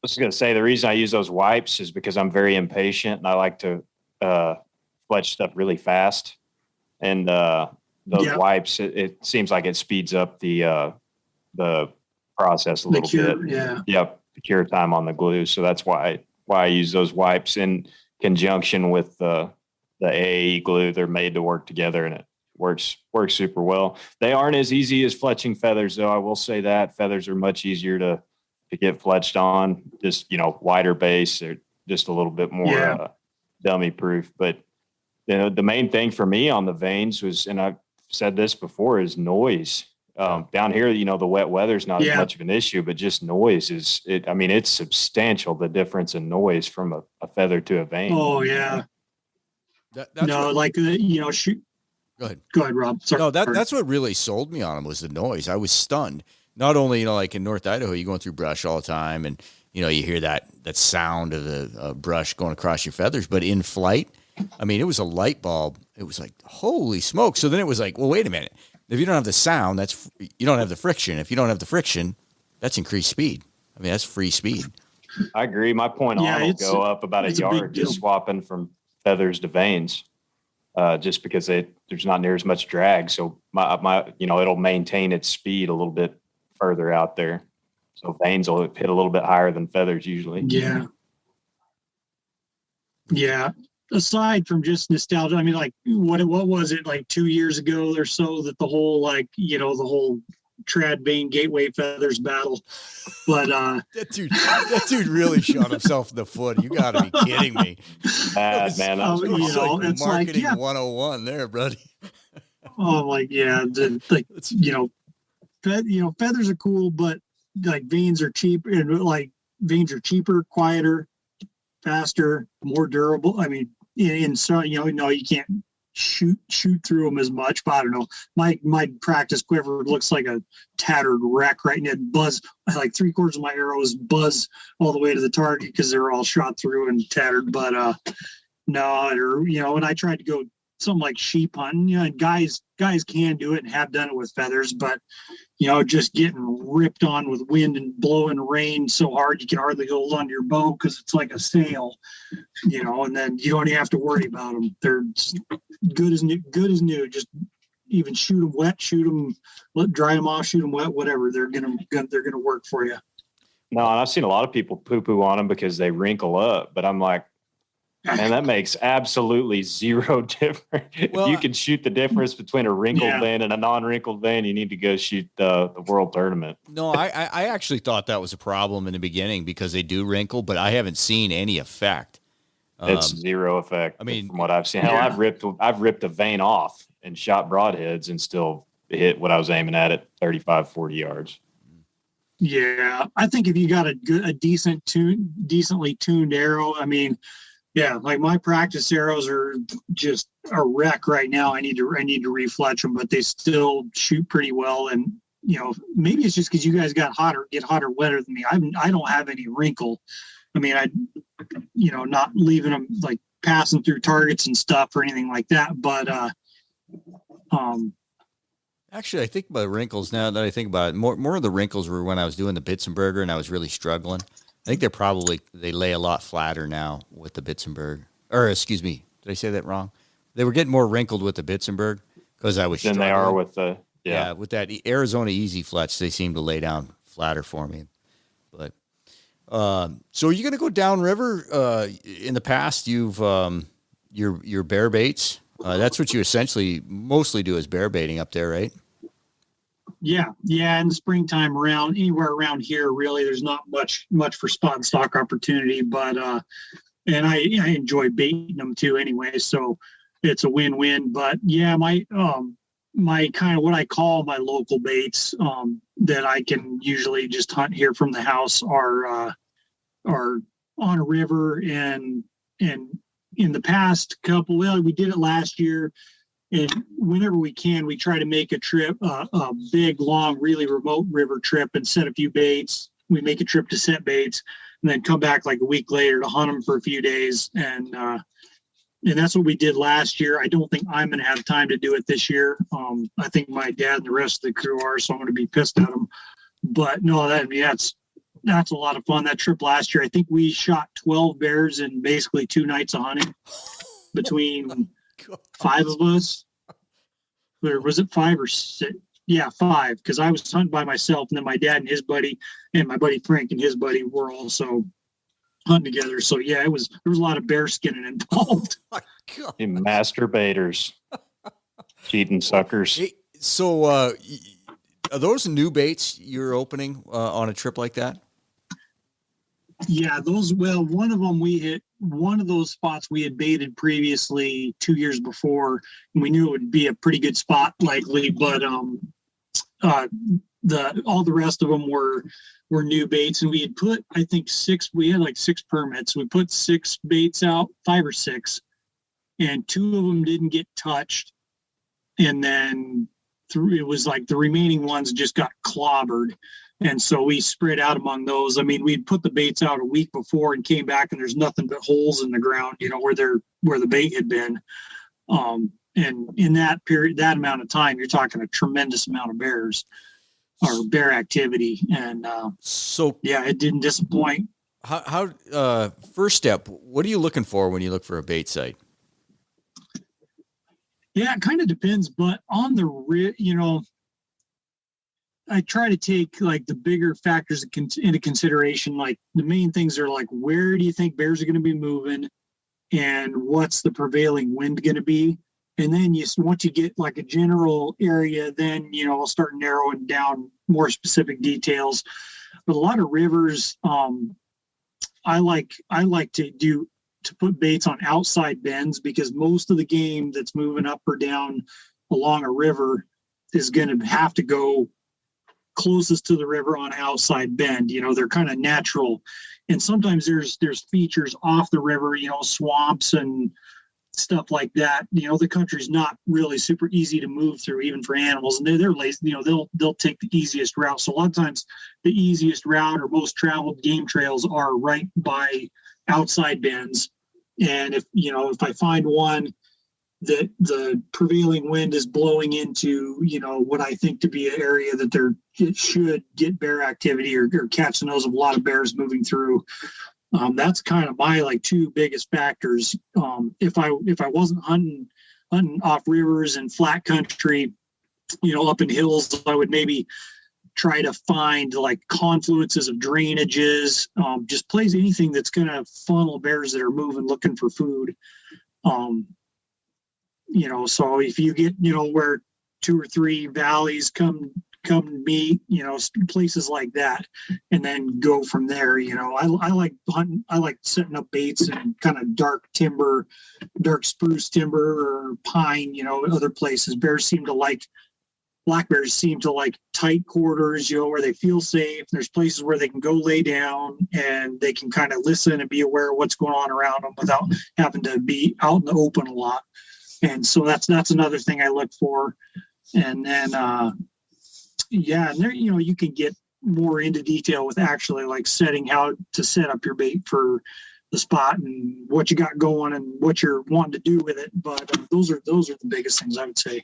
was going to say, the reason I use those wipes is because I'm very impatient and I like to fletch stuff really fast. And those wipes, it seems like it speeds up the process a little bit. Yeah. Yep. The cure time on the glue. So that's why I use those wipes in conjunction with the AAE glue. They're made to work together, and it works super well. They aren't as easy as fletching feathers, though. I will say that feathers are much easier to get fletched on. Just, you know, wider base, or just a little bit more dummy proof. But you know, the main thing for me on the veins was, and I've said this before, is noise. Down here, you know, the wet weather's not as much of an issue, but just noise it's substantial, the difference in noise from a feather to a vein. Oh yeah. Shoot. Go ahead. Go ahead, Rob. Sorry. No, that's what really sold me on them was the noise. I was stunned. Not only, like in North Idaho, you're going through brush all the time and, you hear that sound of the brush going across your feathers, but in flight, I mean, it was a light bulb. It was like, holy smoke. So then it was like, well, wait a minute. If you don't have the sound, you don't have the friction. If you don't have the friction, that's increased speed. I mean, that's free speed. I agree. My point on will go up about a yard just swapping from feathers to vanes, just because there's not near as much drag. So my it'll maintain its speed a little bit further out there. So vanes will hit a little bit higher than feathers usually. Yeah. Yeah. Aside from just nostalgia, I mean, like what was it like 2 years ago or so that the whole the whole trad vane gateway feathers battle, but that dude really shot himself in the foot. You got to be kidding me. Man, it's marketing 101 there, buddy. Oh, feathers are cool, but like vanes are cheap, and like vanes are cheaper, quieter, faster, more durable. I mean, you can't shoot through them as much, but I don't know. My practice quiver looks like a tattered wreck, right? And it buzz, like 3/4 of my arrows buzz all the way to the target because they're all shot through and tattered. But when I tried to go something like sheep hunting, and guys can do it and have done it with feathers, but just getting ripped on with wind and blowing rain so hard you can hardly hold onto your bow because it's like a sail, and then you don't have to worry about them. They're good as new. Just even shoot them wet, shoot them, dry them off, shoot them wet, whatever. They're gonna work for you. No, and I've seen a lot of people poo-poo on them because they wrinkle up, but I'm like, man, that makes absolutely zero difference. Well, if you can shoot the difference between a wrinkled vane and a non-wrinkled vane, you need to go shoot the world tournament. No, I actually thought that was a problem in the beginning because they do wrinkle, but I haven't seen any effect. It's zero effect. I mean, from what I've seen, I've ripped a vane off and shot broadheads and still hit what I was aiming at 35, 40 yards. Yeah, I think if you got a decently tuned arrow, I mean. Yeah, like my practice arrows are just a wreck right now. I need to refletch them, but they still shoot pretty well. And maybe it's just because you guys get hotter, wetter than me. I don't have any wrinkle. I mean, not leaving them like passing through targets and stuff or anything like that. But actually, I think about wrinkles now that I think about it. More of the wrinkles were when I was doing the Bitzenberger and I was really struggling. I think they lay a lot flatter now with the Bitzenberg. Or excuse me, did I say that wrong? They were getting more wrinkled with the Bitzenberg because I was struggling. Than they are with the with that Arizona Easy Fletch. They seem to lay down flatter for me. But so are you going to go downriver? In the past, you've your bear baits. That's what you essentially mostly do is bear baiting up there, right? Yeah. In the springtime anywhere around here, really, there's not much for spot and stock opportunity, but and I enjoy baiting them too anyway, so it's a win-win. But yeah, my kind of what I call my local baits that I can usually just hunt here from the house are on a river, and in the past couple, we did it last year. And whenever we can, we try to make a trip, a big, long, really remote river trip and set a few baits. We make a trip to set baits and then come back like a week later to hunt them for a few days. And that's what we did last year. I don't think I'm going to have time to do it this year. I think my dad and the rest of the crew are, so I'm going to be pissed at them. But no, that's a lot of fun. That trip last year, I think we shot 12 bears in basically 2 nights of hunting between 5 of us. Or was it 5 or 6? Yeah, 5, because I was hunting by myself, and then my dad and his buddy, and my buddy Frank and his buddy were also hunting together. So yeah, there was a lot of bear skinning involved. Oh masturbators, cheating suckers. Hey, so are those new baits you're opening on a trip like that? Yeah, one of them we hit. One of those spots we had baited previously 2 years before, and we knew it would be a pretty good spot likely, but all the rest of them were new baits, and we had put, I think, 6. We had like 6 permits. We put 6 baits out, 5 or 6, and 2 of them didn't get touched. And then it was like the remaining ones just got clobbered. And so we spread out among those. I mean, we'd put the baits out a week before and came back and there's nothing but holes in the ground, where the bait had been. And in that period, that amount of time, you're talking a tremendous amount of bears or bear activity. And it didn't disappoint. How first step, what are you looking for when you look for a bait site? Yeah, it kind of depends, but on I try to take like the bigger factors into consideration. Like the main things are like, where do you think bears are going to be moving and what's the prevailing wind going to be? And then once you get like a general area, then, I'll start narrowing down more specific details. But a lot of rivers, I like to put baits on outside bends because most of the game that's moving up or down along a river is going to have to go closest to the river on outside bend. They're kind of natural. And sometimes there's features off the river, swamps and stuff like that. The country's not really super easy to move through, even for animals. And they're lazy, they'll take the easiest route. So a lot of times the easiest route or most traveled game trails are right by outside bends. And if I find one that the prevailing wind is blowing into, what I think to be an area that it should get bear activity or catch the nose of a lot of bears moving through. That's kind of my like 2 biggest factors. If I wasn't hunting off rivers and flat country, up in hills, I would maybe try to find like confluences of drainages, just anything that's going to funnel bears that are moving, looking for food. So if you get, where 2 or 3 valleys come meet, places like that, and then go from there. I like hunting. I like setting up baits in kind of dark spruce timber or pine, other places. Black bears seem to like tight quarters, where they feel safe. There's places where they can go lay down and they can kind of listen and be aware of what's going on around them without having to be out in the open a lot. And so that's another thing I look for. And then, and there, you can get more into detail with actually like setting how to set up your bait for the spot and what you got going and what you're wanting to do with it. But those are the biggest things I would say.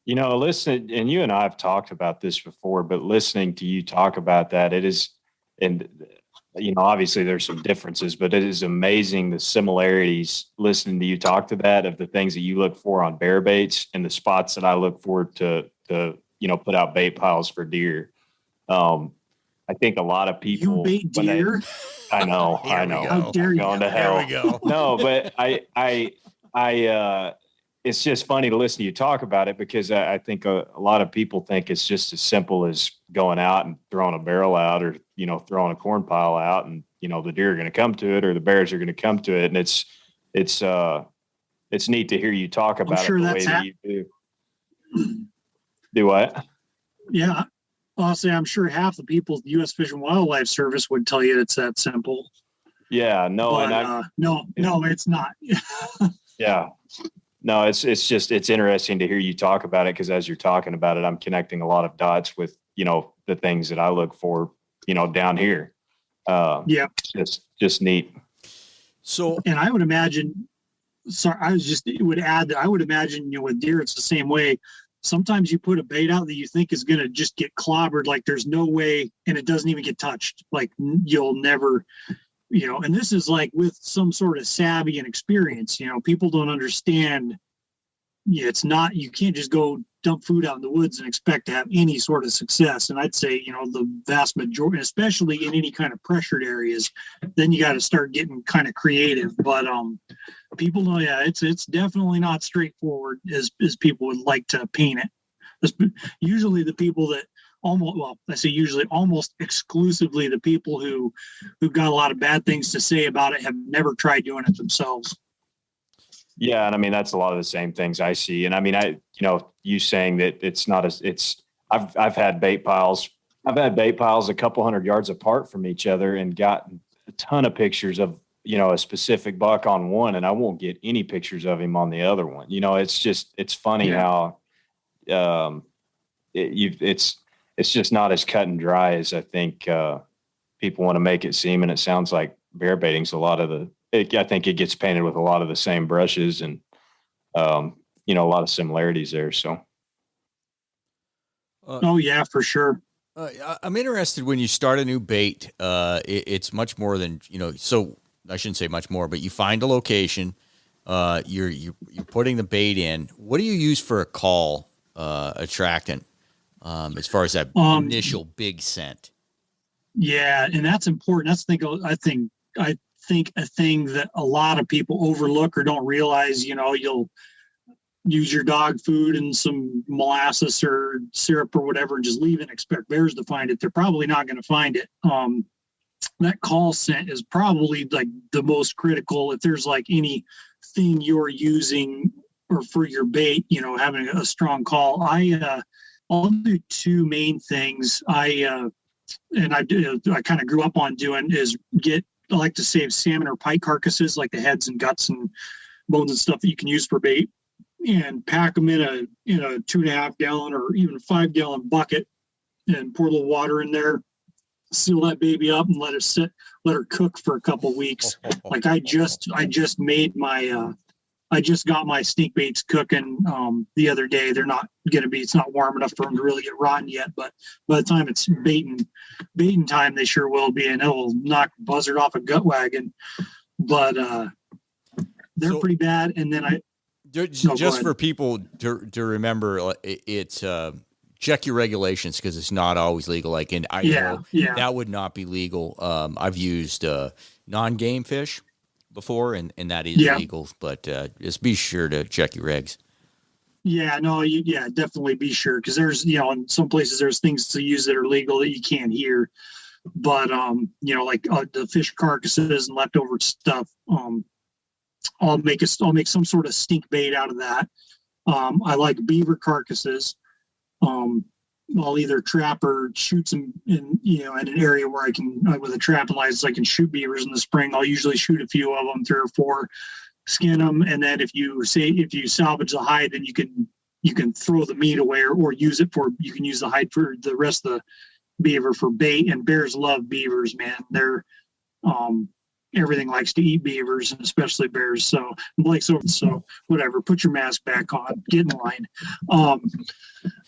Listen, and you and I have talked about this before, but listening to you talk about that, it is, and obviously there's some differences, but it is amazing the similarities listening to you talk to that of the things that you look for on bear baits and the spots that I look for to put out bait piles for deer. I think a lot lot of people. You bait deer? I know. How dare you? Going to hell. There we go. No, but I it's just funny to listen to you talk about it because I think a lot of people think it's just as simple as going out and throwing a barrel out or, throwing a corn pile out and, the deer are going to come to it or the bears are going to come to it. And it's neat to hear you talk about it the way that you do. Do what? Yeah. Honestly, I'm sure half the people at the U.S. Fish and Wildlife Service would tell you it's that simple. Yeah, no. But, no, it's not. Yeah. No, it's interesting to hear you talk about it because as you're talking about it, I'm connecting a lot of dots with, the things that I look for, down here. Yeah. Just neat. So, and I would imagine, would add that I would imagine, with deer, it's the same way. Sometimes you put a bait out that you think is going to just get clobbered, like there's no way, and it doesn't even get touched. Like you'll never, and this is like with some sort of savvy and experience, people don't understand. It's not, you can't just go dump food out in the woods and expect to have any sort of success. And I'd say, the vast majority, especially in any kind of pressured areas, then you got to start getting kind of creative. But people know, it's definitely not straightforward as people would like to paint it. It's usually the people that almost exclusively the people who've got a lot of bad things to say about it have never tried doing it themselves. Yeah. And I mean, that's a lot of the same things I see. And I mean, you saying that it's not I've had bait piles a couple 100 yards apart from each other and gotten a ton of pictures of a specific buck on one and I won't get any pictures of him on the other one. It's funny how it's just not as cut and dry as I think people want to make it seem. And it sounds like bear baiting's I think it gets painted with a lot of the same brushes and a lot of similarities there. So. Oh yeah, for sure. I'm interested when you start a new bait. It's much more than So I shouldn't say much more, but you find a location. You're putting the bait in. What do you use for a call attractant as far as that initial big scent? Yeah, and that's important. I think a thing that a lot of people overlook or don't realize. You'll use your dog food and some molasses or syrup or whatever and just leave it and expect bears to find it. They're probably not going to find it. That call scent is probably like the most critical. If there's like anything you're using or for your bait, having a strong call, I'll do two main things. I kind of grew up on doing is I like to save salmon or pike carcasses, like the heads and guts and bones and stuff that you can use for bait, and pack them in a 2.5 gallon or even 5 gallon bucket and pour a little water in there, seal that baby up and let her cook for a couple weeks. Like I just made I just got my stink baits cooking the other day. It's not warm enough for them to really get rotten yet, but by the time it's baiting time, they sure will be, and it'll knock buzzard off a gut wagon. But they're pretty bad. And then just for people to remember, it's check your regulations because it's not always legal. Like in Idaho, that would not be legal. I've used non-game fish before, and that is legal, but just be sure to check your regs. Yeah, no, definitely be sure, because there's, in some places there's things to use that are legal that you can't hear, but like the fish carcasses and leftover stuff, I'll make some sort of stink bait out of that. I like beaver carcasses. I'll either trap or shoot some in an area where I can, with a trapping license, I can shoot beavers in the spring. I'll usually shoot a few of them, 3 or 4, skin them, and then if you salvage the hide, then you can throw the meat away or use the hide for the rest of the beaver for bait. And bears love beavers, man. They're everything likes to eat beavers, and especially bears. So Blake's over. So whatever, put your mask back on, get in line.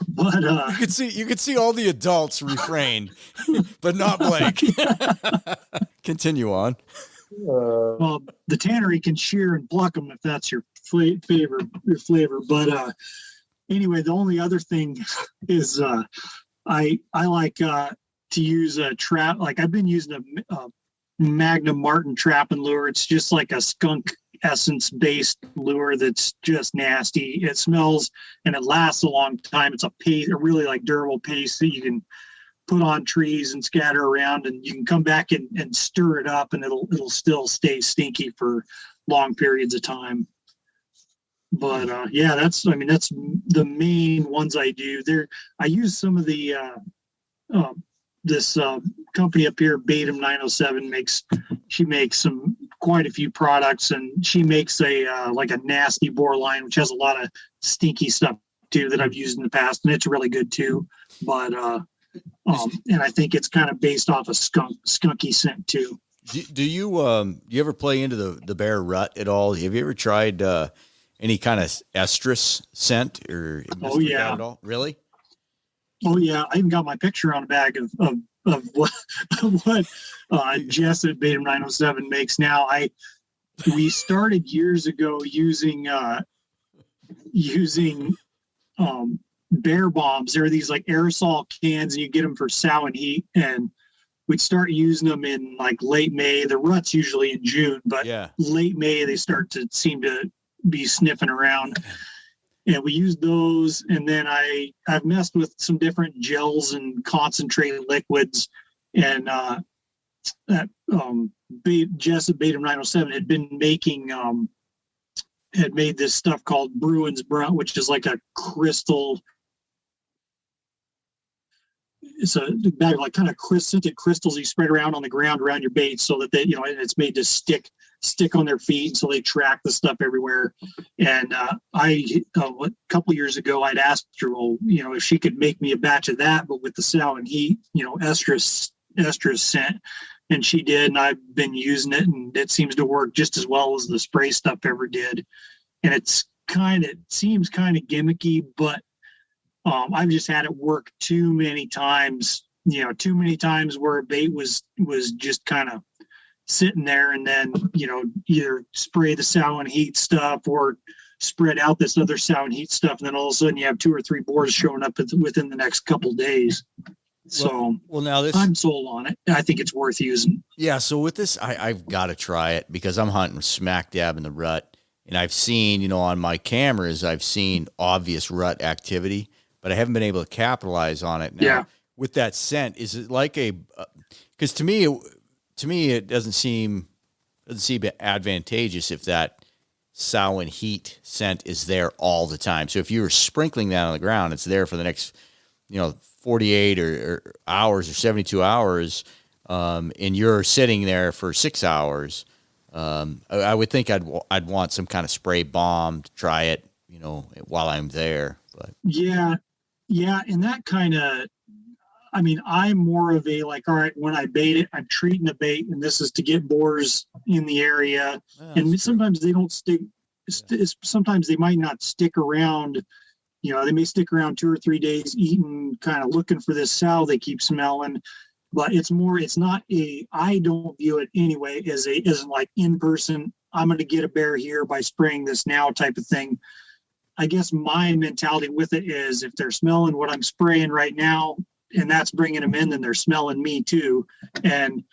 But you could see all the adults refrained, but not Blake. Continue on. Well, the tannery can shear and pluck them if that's your flavor. But anyway, the only other thing is I like to use a trap. Like I've been using a Magnum Martin trap and lure. It's just like a skunk essence based lure that's just nasty. It smells and it lasts a long time. It's a really like durable paste that you can put on trees and scatter around, and you can come back and stir it up, and it'll still stay stinky for long periods of time. But that's the main ones I do. I use some of the this company up here, Batum 907, makes quite a few products, and she makes a nasty boar line, which has a lot of stinky stuff too that I've used in the past, and it's really good too. But and I think it's kind of based off a skunky scent too. Do you ever play into the bear rut at all? Have you ever tried any kind of estrus scent or that at all? Really? Oh yeah, I even got my picture on a bag of what Jess at Batum 907 makes now. We started years ago using bear bombs. There are these like aerosol cans, and you get them for sow and heat, and we'd start using them in like late May. The rut's usually in June, but late May they start to seem to be sniffing around. And we used those, and then I've messed with some different gels and concentrated liquids, and Jess at Batum 907 had been making had made this stuff called Bruin's Brunt, which is like a crystal. It's a bag of like kind of scented crystals you spread around on the ground around your bait, so that and it's made to stick stick on their feet. So they track the stuff everywhere. And a couple of years ago, I'd asked her, well, if she could make me a batch of that, but with the sow and heat, estrus scent. And she did, and I've been using it, and it seems to work just as well as the spray stuff ever did. And it seems kind of gimmicky, but I've just had it work too many times where a bait was just kind of sitting there, and then either spray the sow and heat stuff or spread out this other sow and heat stuff, and then all of a sudden you have 2 or 3 boars showing up within the next couple of days. So now I'm sold on it. I think it's worth using. Yeah. So with this, I've got to try it because I'm hunting smack dab in the rut, and I've seen, on my cameras, I've seen obvious rut activity, but I haven't been able to capitalize on it. Now, yeah. With that scent, is it like because to me, it doesn't seem advantageous if that sow and heat scent is there all the time. So if you were sprinkling that on the ground, it's there for the next, 48 or hours or 72 hours, and you're sitting there for 6 hours. I would think I'd want some kind of spray bomb to try it, while I'm there. But yeah, and that kind of, I'm more of a all right, when I bait it, I'm treating the bait, and this is to get boars in the area. And sometimes they don't stick. Sometimes they might not stick around. They may stick around 2 or 3 days eating, kind of looking for this sow they keep smelling. But I don't view it anyway as like in person, I'm going to get a bear here by spraying this now type of thing. I guess my mentality with it is if they're smelling what I'm spraying right now, and that's bringing them in, then they're smelling me too. And,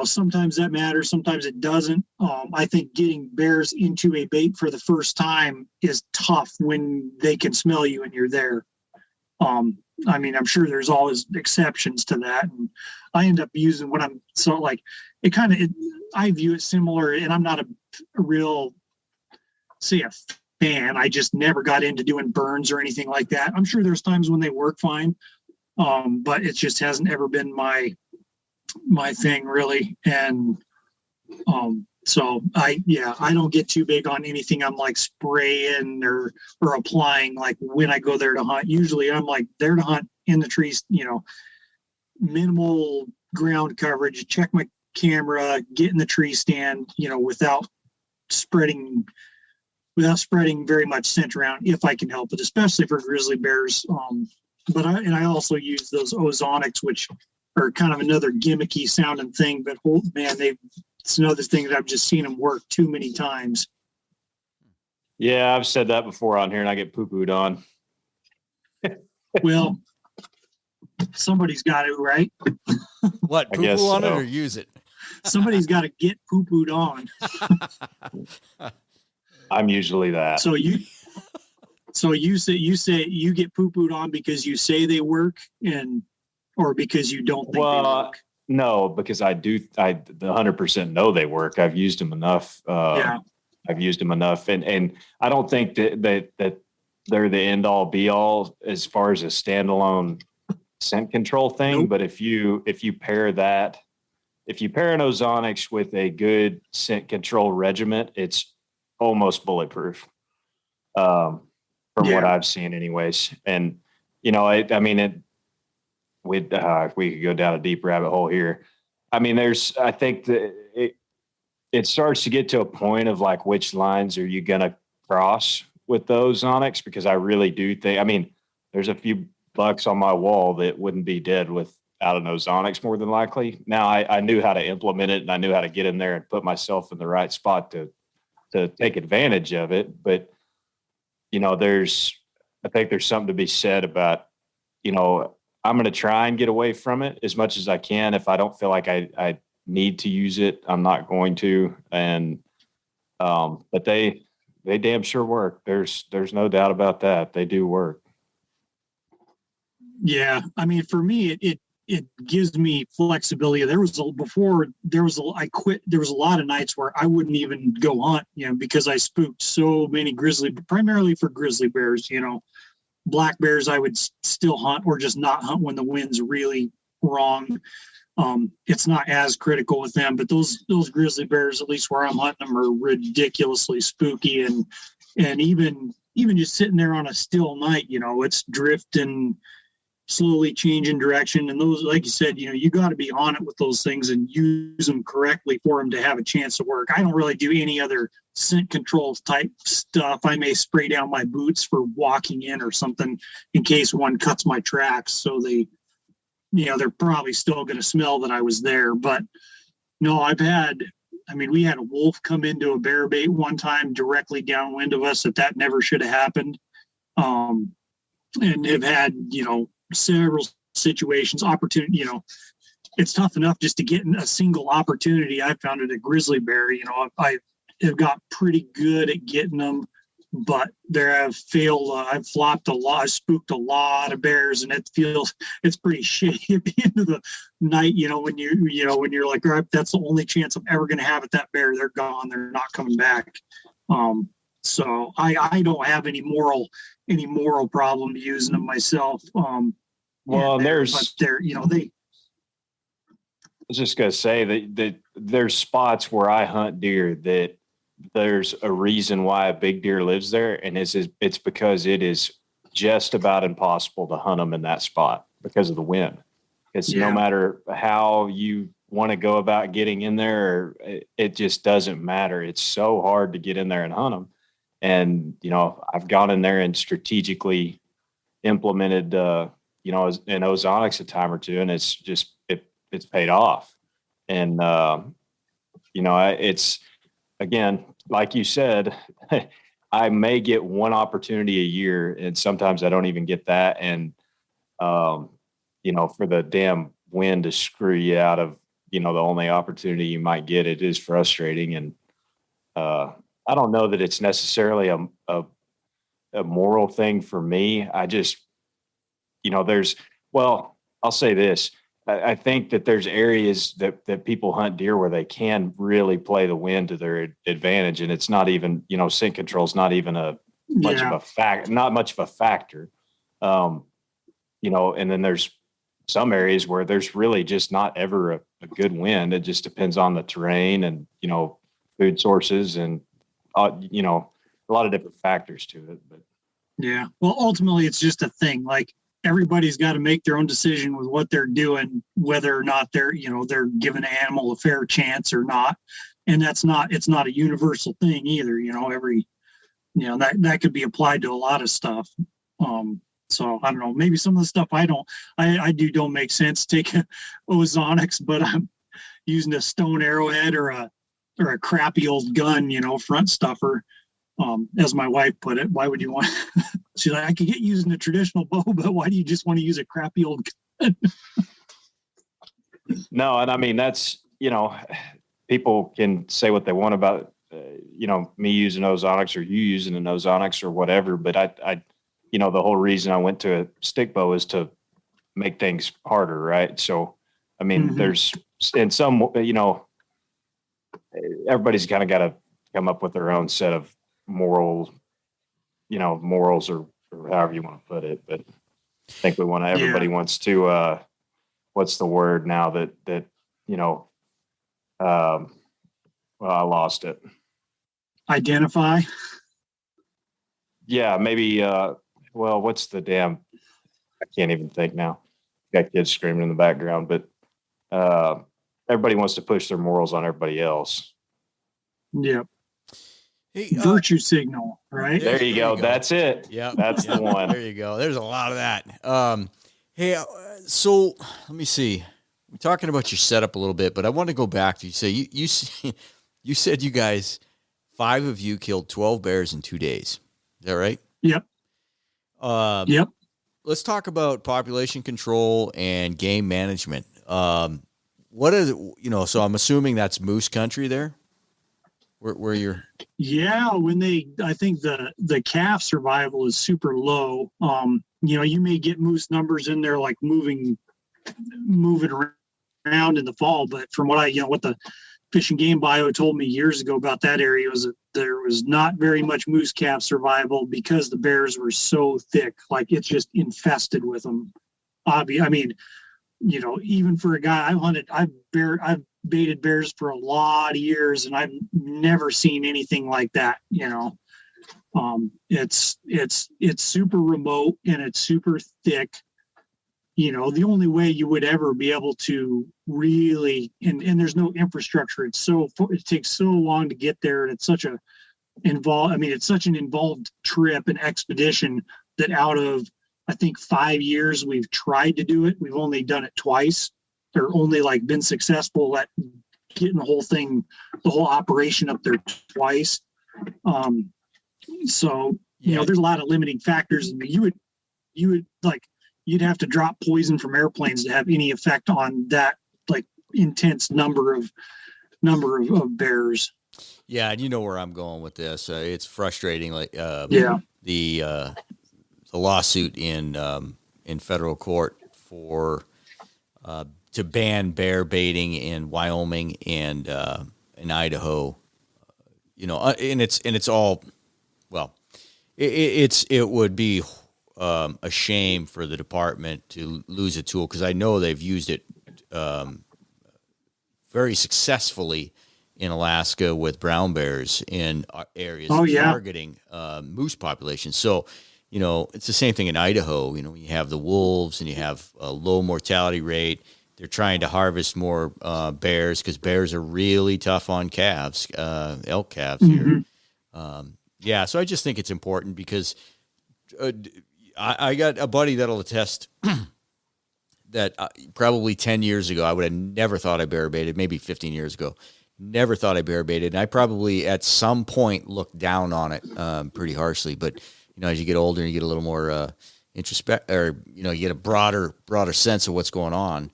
sometimes that matters. Sometimes it doesn't. I think getting bears into a bait for the first time is tough when they can smell you and you're there. I'm sure there's always exceptions to that. And I end up using what I'm I view it similar, and I'm not a real, a fan. I just never got into doing burns or anything like that. I'm sure there's times when they work fine. But it just hasn't ever been my thing really. And so I don't get too big on anything I'm like spraying or applying like when I go there to hunt. Usually I'm like there to hunt in the trees, minimal ground coverage, check my camera, get in the tree stand, without spreading very much scent around if I can help it, especially for grizzly bears. But I also use those ozonics, which are kind of another gimmicky sounding thing, but it's another thing that I've just seen them work too many times. Yeah, I've said that before on here, and I get poo-pooed on. Well, somebody's got to, right? What, poo-poo on it or use it? Somebody's got to get poo-pooed on. I'm usually that. So you say you get poo-pooed on because you say they work, or because you don't think they work? No, because I 100% know they work. I've used them enough. I've used them enough, and I don't think that they're the end all be all as far as a standalone scent control thing. Nope. But if you pair an ozonics with a good scent control regimen, it's almost bulletproof. From what I've seen anyways. And, we could go down a deep rabbit hole here. I think that it starts to get to a point of like, which lines are you going to cross with those ozonics? Because I really do think, there's a few bucks on my wall that wouldn't be dead without an ozonics more than likely. Now I knew how to implement it, and I knew how to get in there and put myself in the right spot to take advantage of it. But, I think there's something to be said about, I'm going to try and get away from it as much as I can. If I don't feel like I need to use it, I'm not going to. And, but they damn sure work. There's no doubt about that. They do work. Yeah. For me, it gives me flexibility. There was a lot of nights where I wouldn't even go hunt, because I spooked so many primarily for grizzly bears, black bears I would still hunt or just not hunt when the wind's really wrong. it's not as critical with them, but those grizzly bears, at least where I'm hunting them, are ridiculously spooky. And even just sitting there on a still night, it's drifting, slowly changing direction. And those, like you said, you got to be on it with those things and use them correctly for them to have a chance to work. I don't really do any other scent control type stuff. I may spray down my boots for walking in or something in case one cuts my tracks. So they're probably still going to smell that I was there. But no, we had a wolf come into a bear bait one time directly downwind of us that never should have happened. And have had, several situations, opportunity, it's tough enough just to get a single opportunity. I found it a grizzly bear, I have got pretty good at getting them, but there I've failed. I've flopped a lot, I've spooked a lot of bears, and it's pretty shitty at the end of the night, when you're like, all right, that's the only chance I'm ever going to have at that bear. They're gone. They're not coming back. So I don't have any moral problem using them myself. I was just gonna say that there's spots where I hunt deer that there's a reason why a big deer lives there, and it's because it is just about impossible to hunt them in that spot because of the wind. It's no matter how you want to go about getting in there, it just doesn't matter. It's so hard to get in there and hunt them. And, I've gone in there and strategically implemented, an ozonics a time or two, and it's just, it's paid off. And, it's, again, like you said, I may get one opportunity a year, and sometimes I don't even get that. And, for the damn wind to screw you out of, the only opportunity you might get, it is frustrating. And, I don't know that it's necessarily a moral thing for me. I just, I'll say this. I think that there's areas that people hunt deer where they can really play the wind to their advantage. And it's not even, scent control is not even not much of a factor. And then there's some areas where there's really just not ever a good wind. It just depends on the terrain and, food sources and, a lot of different factors to it. But yeah, well, ultimately it's just a thing. Like, everybody's got to make their own decision with what they're doing, whether or not they're giving an animal a fair chance or not. And it's not a universal thing either. That could be applied to a lot of stuff. So I don't know, maybe some of the stuff I don't make sense. Take ozonics, but I'm using a stone arrowhead or a crappy old gun, front stuffer. As my wife put it, why would you want? She's like, I could get using a traditional bow, but why do you just want to use a crappy old gun? No, and I mean that's people can say what they want about me using ozonics or you using an ozonics or whatever, but I the whole reason I went to a stick bow is to make things harder, right? So I mean, there's in some everybody's kind of got to come up with their own set of morals or however you want to put it. But I think everybody wants to, what's the word now that I lost it. Identify. Yeah, maybe, what's the damn, I can't even think now. Got kids screaming in the background, but everybody wants to push their morals on everybody else. Yep. Hey, virtue signal, right? There you go. That's it. Yeah, that's the one. There you go. There's a lot of that. So let me see. We're talking about your setup a little bit, but I want to go back to you said you guys, 5 of you killed 12 bears in 2 days. Is that right? Yep. Yep. Let's talk about population control and game management. What is it? So I'm assuming that's moose country there. Where you're? Yeah, I think the calf survival is super low. You may get moose numbers in there like moving around in the fall, but from what what the Fish and Game bio told me years ago about that area was that there was not very much moose calf survival because the bears were so thick, like it's just infested with them. I mean, even for a guy, I've baited bears for a lot of years, and I've never seen anything like that. It's super remote and it's super thick. The only way you would ever be able to really, and there's no infrastructure. It takes so long to get there, and it's such an involved trip and expedition that out of, I think, 5 years we've tried to do it, we've only done it twice, or only been successful at getting the whole operation up there twice. So there's a lot of limiting factors. You'd have to drop poison from airplanes to have any effect on that intense number of bears. Yeah, and you know where I'm going with this. It's frustrating. The lawsuit in federal court for to ban bear baiting in Wyoming and in Idaho. And it's all, well, it would be a shame for the department to lose a tool, because I know they've used it very successfully in Alaska with brown bears in areas targeting moose populations. So, it's the same thing in Idaho. You have the wolves and you have a low mortality rate. They're trying to harvest more bears because bears are really tough on calves, elk calves here. So I just think it's important because I got a buddy that'll attest that probably 10 years ago, I would have never thought I bear baited, maybe 15 years ago. Never thought I bear baited. And I probably at some point looked down on it pretty harshly. But, as you get older and you get a little more introspect, or, you get a broader sense of what's going on.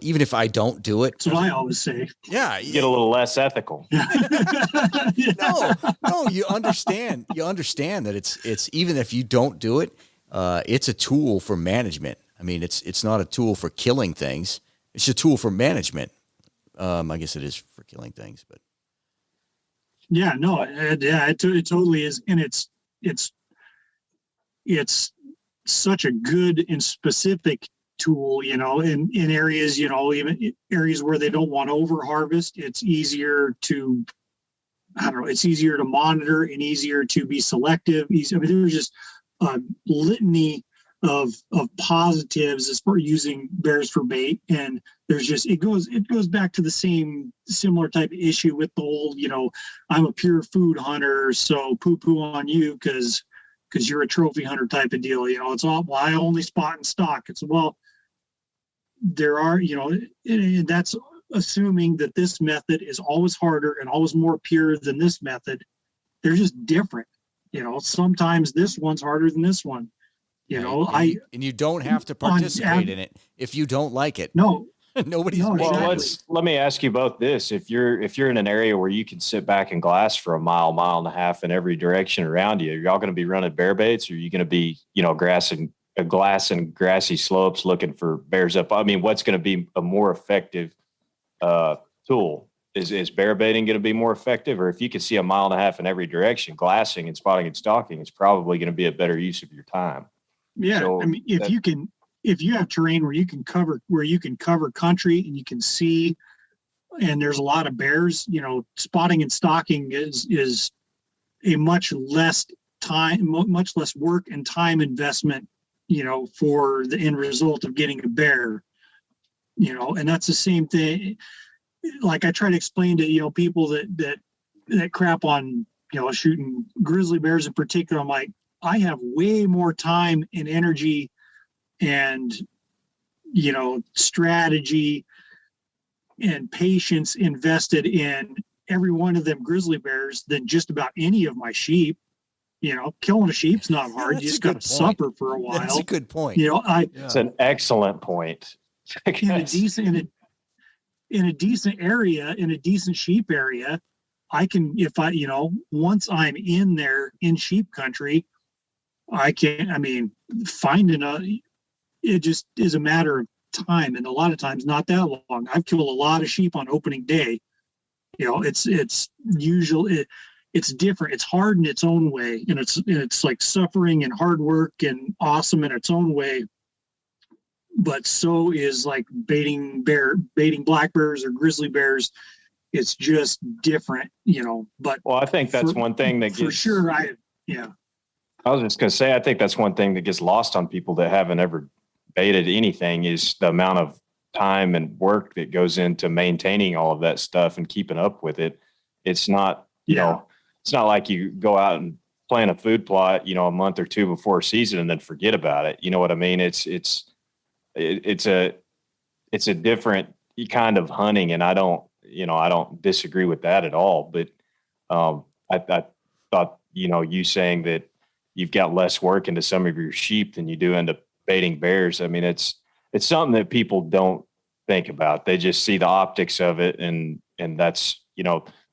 Even if I don't do it. That's what I always say. Yeah. You get a little less ethical. No, you understand that it's even if you don't do it, it's a tool for management. I mean, it's not a tool for killing things. It's a tool for management. I guess it is for killing things, but. Yeah, no, it totally is. And it's such a good and specific tool, in areas, even areas where they don't want to over harvest. It's easier to, it's easier to monitor and easier to be selective. There's just a litany of positives as far as using bears for bait. And there's just, it goes back to the similar type of issue with the whole, I'm a pure food hunter, so poo on you because you're a trophy hunter type of deal. It's all, well, I only spot and stock. It's, well, there are, that's assuming that this method is always harder and always more pure than this method. They're just different. Sometimes this one's harder than this one. And you don't have to participate in it if you don't like it. No, nobody's. No, well, exactly. let me ask you both this: if you're in an area where you can sit back and glass for a mile and a half in every direction around you, are y'all going to be running bear baits, or are you going to be, glass and grassy slopes looking for bears up? I mean, what's going to be a more effective tool? Is bear baiting going to be more effective? Or if you can see a mile and a half in every direction, glassing and spotting and stalking is probably going to be a better use of your time. Yeah. So if you have terrain where you can cover country and you can see, and there's a lot of bears, spotting and stalking is a much less work and time investment, for the end result of getting a bear, and that's the same thing. Like I try to explain to, people that crap on, shooting grizzly bears in particular. I'm like, I have way more time and energy and, strategy and patience invested in every one of them grizzly bears than just about any of my sheep. Killing a sheep's not hard. You just got to suffer for a while. That's a good point. It's an excellent point. In a decent area, in a decent sheep area, I can, once I'm in there in sheep country, it just is a matter of time. And a lot of times not that long. I've killed a lot of sheep on opening day. It's usually, it's different. It's hard in its own way. And it's like suffering and hard work and awesome in its own way. but so is like baiting black bears or grizzly bears. It's just different, but Well, I think that's one thing that for gets, sure. I was just going to say, I think that's one thing that gets lost on people that haven't ever baited anything is the amount of time and work that goes into maintaining all of that stuff and keeping up with it. It's not, it's not like you go out and plan a food plot, a month or two before season and then forget about it. You know what I mean? It's a different kind of hunting, and I don't disagree with that at all. But I thought, you saying that you've got less work into some of your sheep than you do into baiting bears. I mean, it's something that people don't think about. They just see the optics of it, and that's,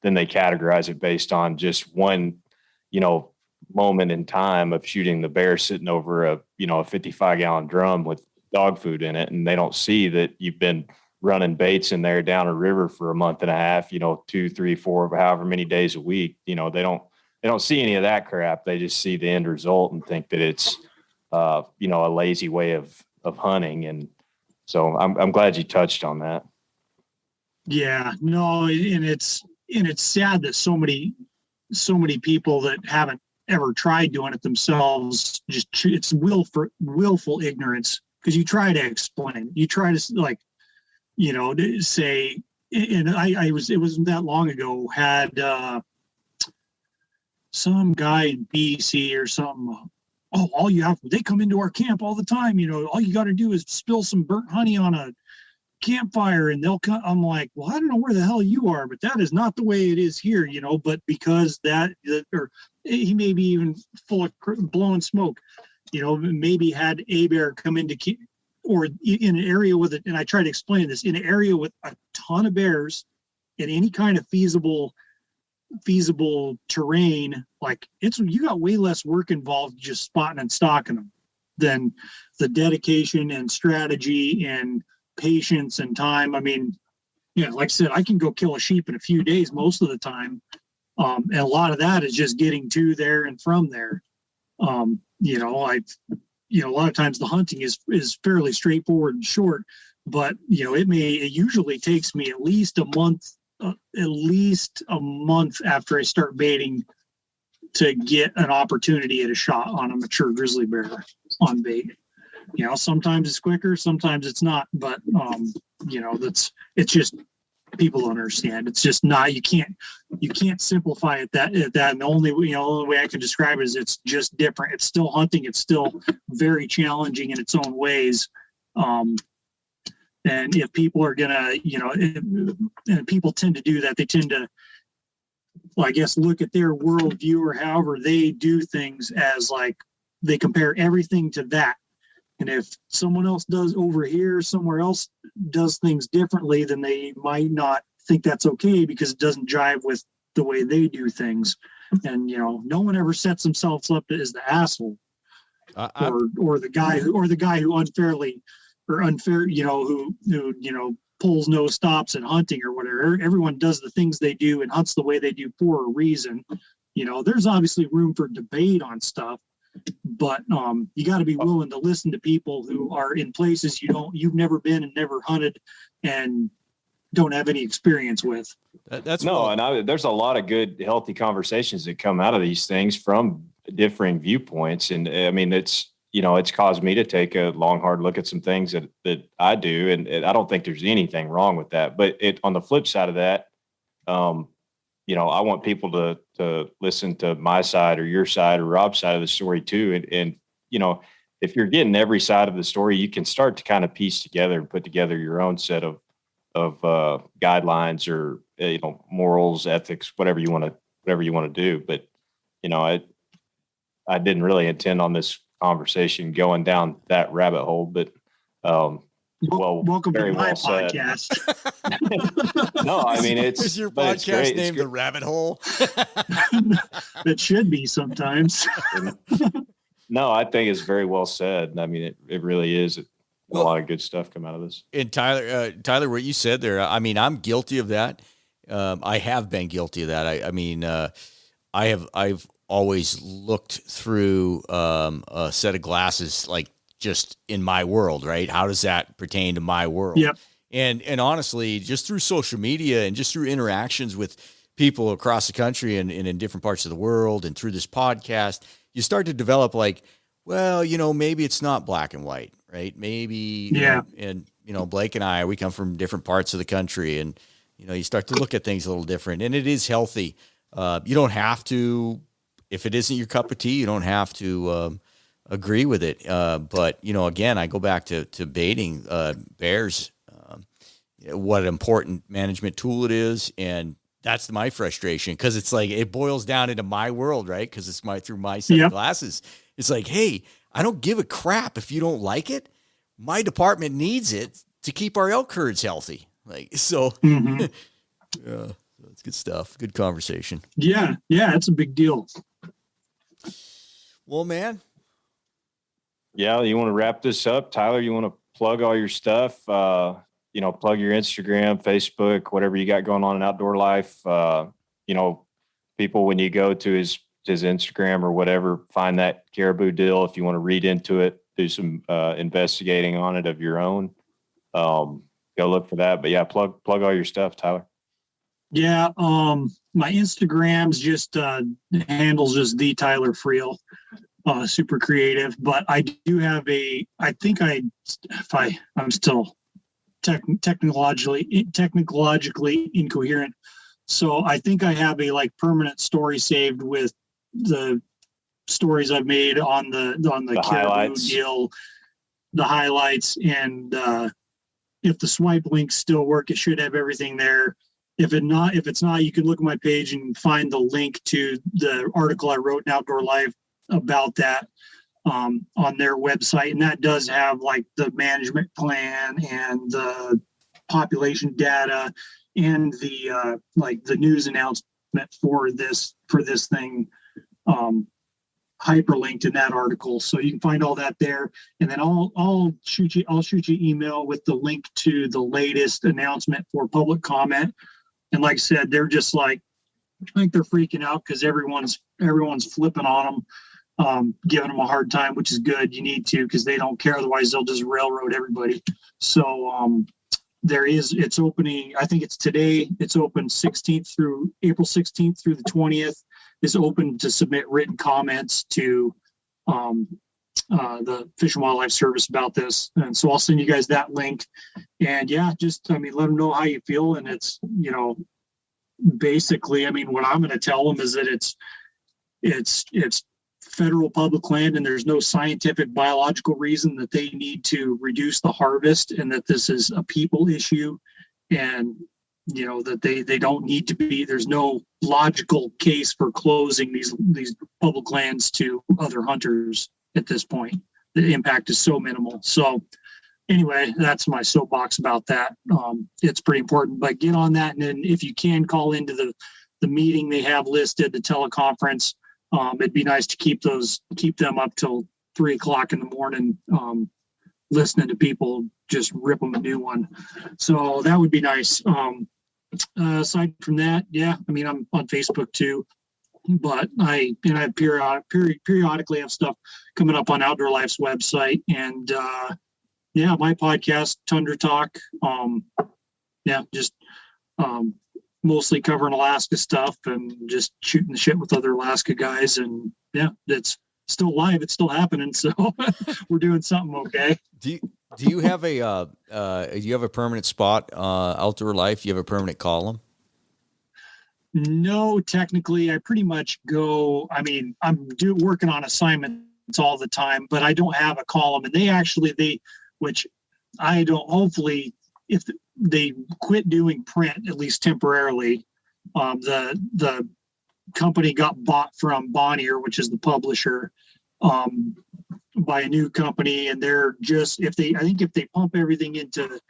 then they categorize it based on just one, moment in time of shooting the bear sitting over a 55-gallon drum with dog food in it. And they don't see that you've been running baits in there down a river for a month and a half, 2, 3, 4, however many days a week. They don't see any of that crap. They just see the end result and think that it's, a lazy way of hunting. And so I'm glad you touched on that. Yeah, no. And it's sad that so many people that haven't ever tried doing it themselves, it's willful ignorance. Because you try to explain, you try to to say, and it wasn't that long ago, had some guy in BC or something. They come into our camp all the time. All you got to do is spill some burnt honey on a campfire and they'll come. I'm like, well, I don't know where the hell you are, but that is not the way it is here, but because or he may be even full of blowing smoke, maybe had a bear come into or in an area with it. And I try to explain this, in an area with a ton of bears in any kind of feasible terrain, like you got way less work involved just spotting and stalking them than the dedication and strategy and patience and time. I mean, like I said, I can go kill a sheep in a few days most of the time. And a lot of that is just getting to there and from there. A lot of times the hunting is fairly straightforward and short, but it usually takes me at least a month after I start baiting to get an opportunity at a shot on a mature grizzly bear on bait. Sometimes it's quicker, sometimes it's not, but it's just, people don't understand. It's just not, you can't simplify it that, and the only way I can describe it is it's just different. It's still hunting. It's still very challenging in its own ways. And if people are gonna, and people tend to do that, they tend to, I guess, look at their worldview or however they do things as like, they compare everything to that. And if someone else does over here, somewhere else does things differently, then they might not think that's okay because it doesn't jive with the way they do things. And, no one ever sets themselves up as the asshole or the guy who unfairly or unfair, who pulls no stops in hunting or whatever. Everyone does the things they do and hunts the way they do for a reason. There's obviously room for debate on stuff. But you got to be willing to listen to people who are in places you've never been and never hunted and don't have any experience with. There's a lot of good, healthy conversations that come out of these things from differing viewpoints. And I mean, it's caused me to take a long, hard look at some things that I do. And I don't think there's anything wrong with that. But on the flip side of that, I want people to listen to my side or your side or Rob's side of the story too. And if you're getting every side of the story, you can start to kind of piece together and put together your own set of guidelines or, morals, ethics, whatever you want to do. But, I didn't really intend on this conversation going down that rabbit hole, but, welcome to my podcast. No, I mean, is your podcast named The Rabbit Hole? It should be sometimes. No, I think it's very well said. I mean, it really is. A lot of good stuff come out of this. And Tyler, what you said there, I mean, I'm guilty of that. I have been guilty of that. I've always looked through a set of glasses like just in my world, right? How does that pertain to my world? Yep. And honestly, just through social media and just through interactions with people across the country and in different parts of the world and through this podcast, you start to develop like, well, maybe it's not black and white, right? Maybe, Blake and I, we come from different parts of the country, and, you start to look at things a little different, and it is healthy. You don't have to, if it isn't your cup of tea, you don't have to agree with it. But, again, I go back to baiting bears, what an important management tool it is. And that's my frustration, because it's like it boils down into my world, right? Because it's through my set of glasses. It's like, hey, I don't give a crap if you don't like it. My department needs it to keep our elk herds healthy. Like, so, that's good stuff. Good conversation. Yeah, it's a big deal. Well, man. Yeah, you want to wrap this up, Tyler? You want to plug all your stuff? Plug your Instagram, Facebook, whatever you got going on in outdoor life. People, when you go to his Instagram or whatever, find that caribou deal. If you want to read into it, do some investigating on it of your own. Go look for that. But yeah, plug all your stuff, Tyler. Yeah. My Instagram's just handles just the Tyler Freel. Super creative, but I do have I'm still technologically incoherent. So I think I have a permanent story saved with the stories I've made on the highlights deal, the highlights, and if the swipe links still work, it should have everything there. If it's not, you can look at my page and find the link to the article I wrote in Outdoor Life about that on their website, and that does have the management plan and the population data and the the news announcement for this thing hyperlinked in that article, so you can find all that there. And then I'll shoot you email with the link to the latest announcement for public comment. And like I said, they're just I think they're freaking out because everyone's flipping on them. Giving them a hard time, which is good. You need to, because they don't care. Otherwise, they'll just railroad everybody. So it's opening. I think it's today. It's open April 16th through the 20th. Is open to submit written comments to the Fish and Wildlife Service about this. And so I'll send you guys that link. And yeah, just let them know how you feel. And it's basically, what I'm going to tell them is that it's federal public land, and there's no scientific biological reason that they need to reduce the harvest, and that this is a people issue, and that they don't need to be. There's no logical case for closing these public lands to other hunters at this point. The impact is so minimal. So anyway, that's my soapbox about that. It's pretty important, but get on that, and then if you can, call into the meeting they have listed, the teleconference. It'd be nice to keep them up till 3:00 in the morning, listening to people just rip them a new one. So that would be nice. Aside from that, yeah, I'm on Facebook too, but I periodically have stuff coming up on Outdoor Life's website, and my podcast, Tundra Talk. Mostly covering Alaska stuff and just shooting the shit with other Alaska guys. And yeah, it's still live. It's still happening. So we're doing something okay. Do you have a permanent spot, Outdoor Life? You have a permanent column? No, technically I pretty much go, I'm working on assignments all the time, but I don't have a column. And which I don't, hopefully, if they quit doing print, at least temporarily, the company got bought from Bonnier, which is the publisher, by a new company, and they're just, if they pump everything into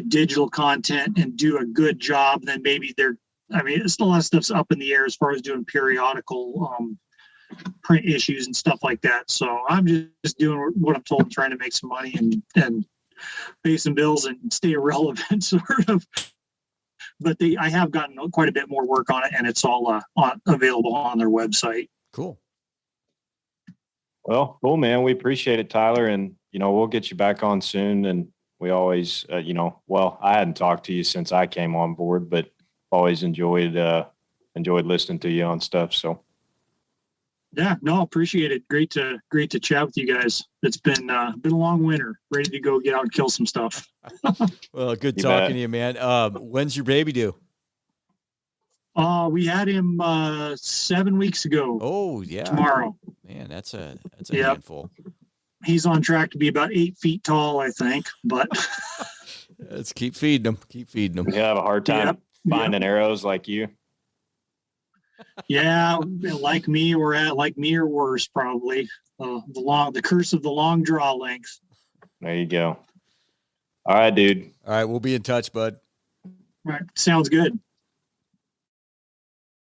digital content and do a good job, then maybe it's a lot of stuff's up in the air as far as doing periodical print issues and stuff like that. So I'm just doing what I'm told, trying to make some money and pay some bills and stay relevant, sort of. But I have gotten quite a bit more work on it, and it's all available on their website. Cool. Well, cool, man. We appreciate it, Tyler. And, we'll get you back on soon. And we always, I hadn't talked to you since I came on board, but always enjoyed listening to you on stuff. So. Yeah, no, appreciate it. Great to chat with you guys. It's been a long winter. Ready to go get out and kill some stuff. Well, good talking to you, man. When's your baby due? We had him 7 weeks ago. Oh yeah, tomorrow. Man, that's a handful. He's on track to be about 8 feet tall, I think. But let's keep feeding him. Keep feeding him. You have a hard time finding arrows like you. Yeah, like me or worse, probably. The curse of the long draw length. There you go. All right, dude. All right, we'll be in touch, bud. All right, sounds good.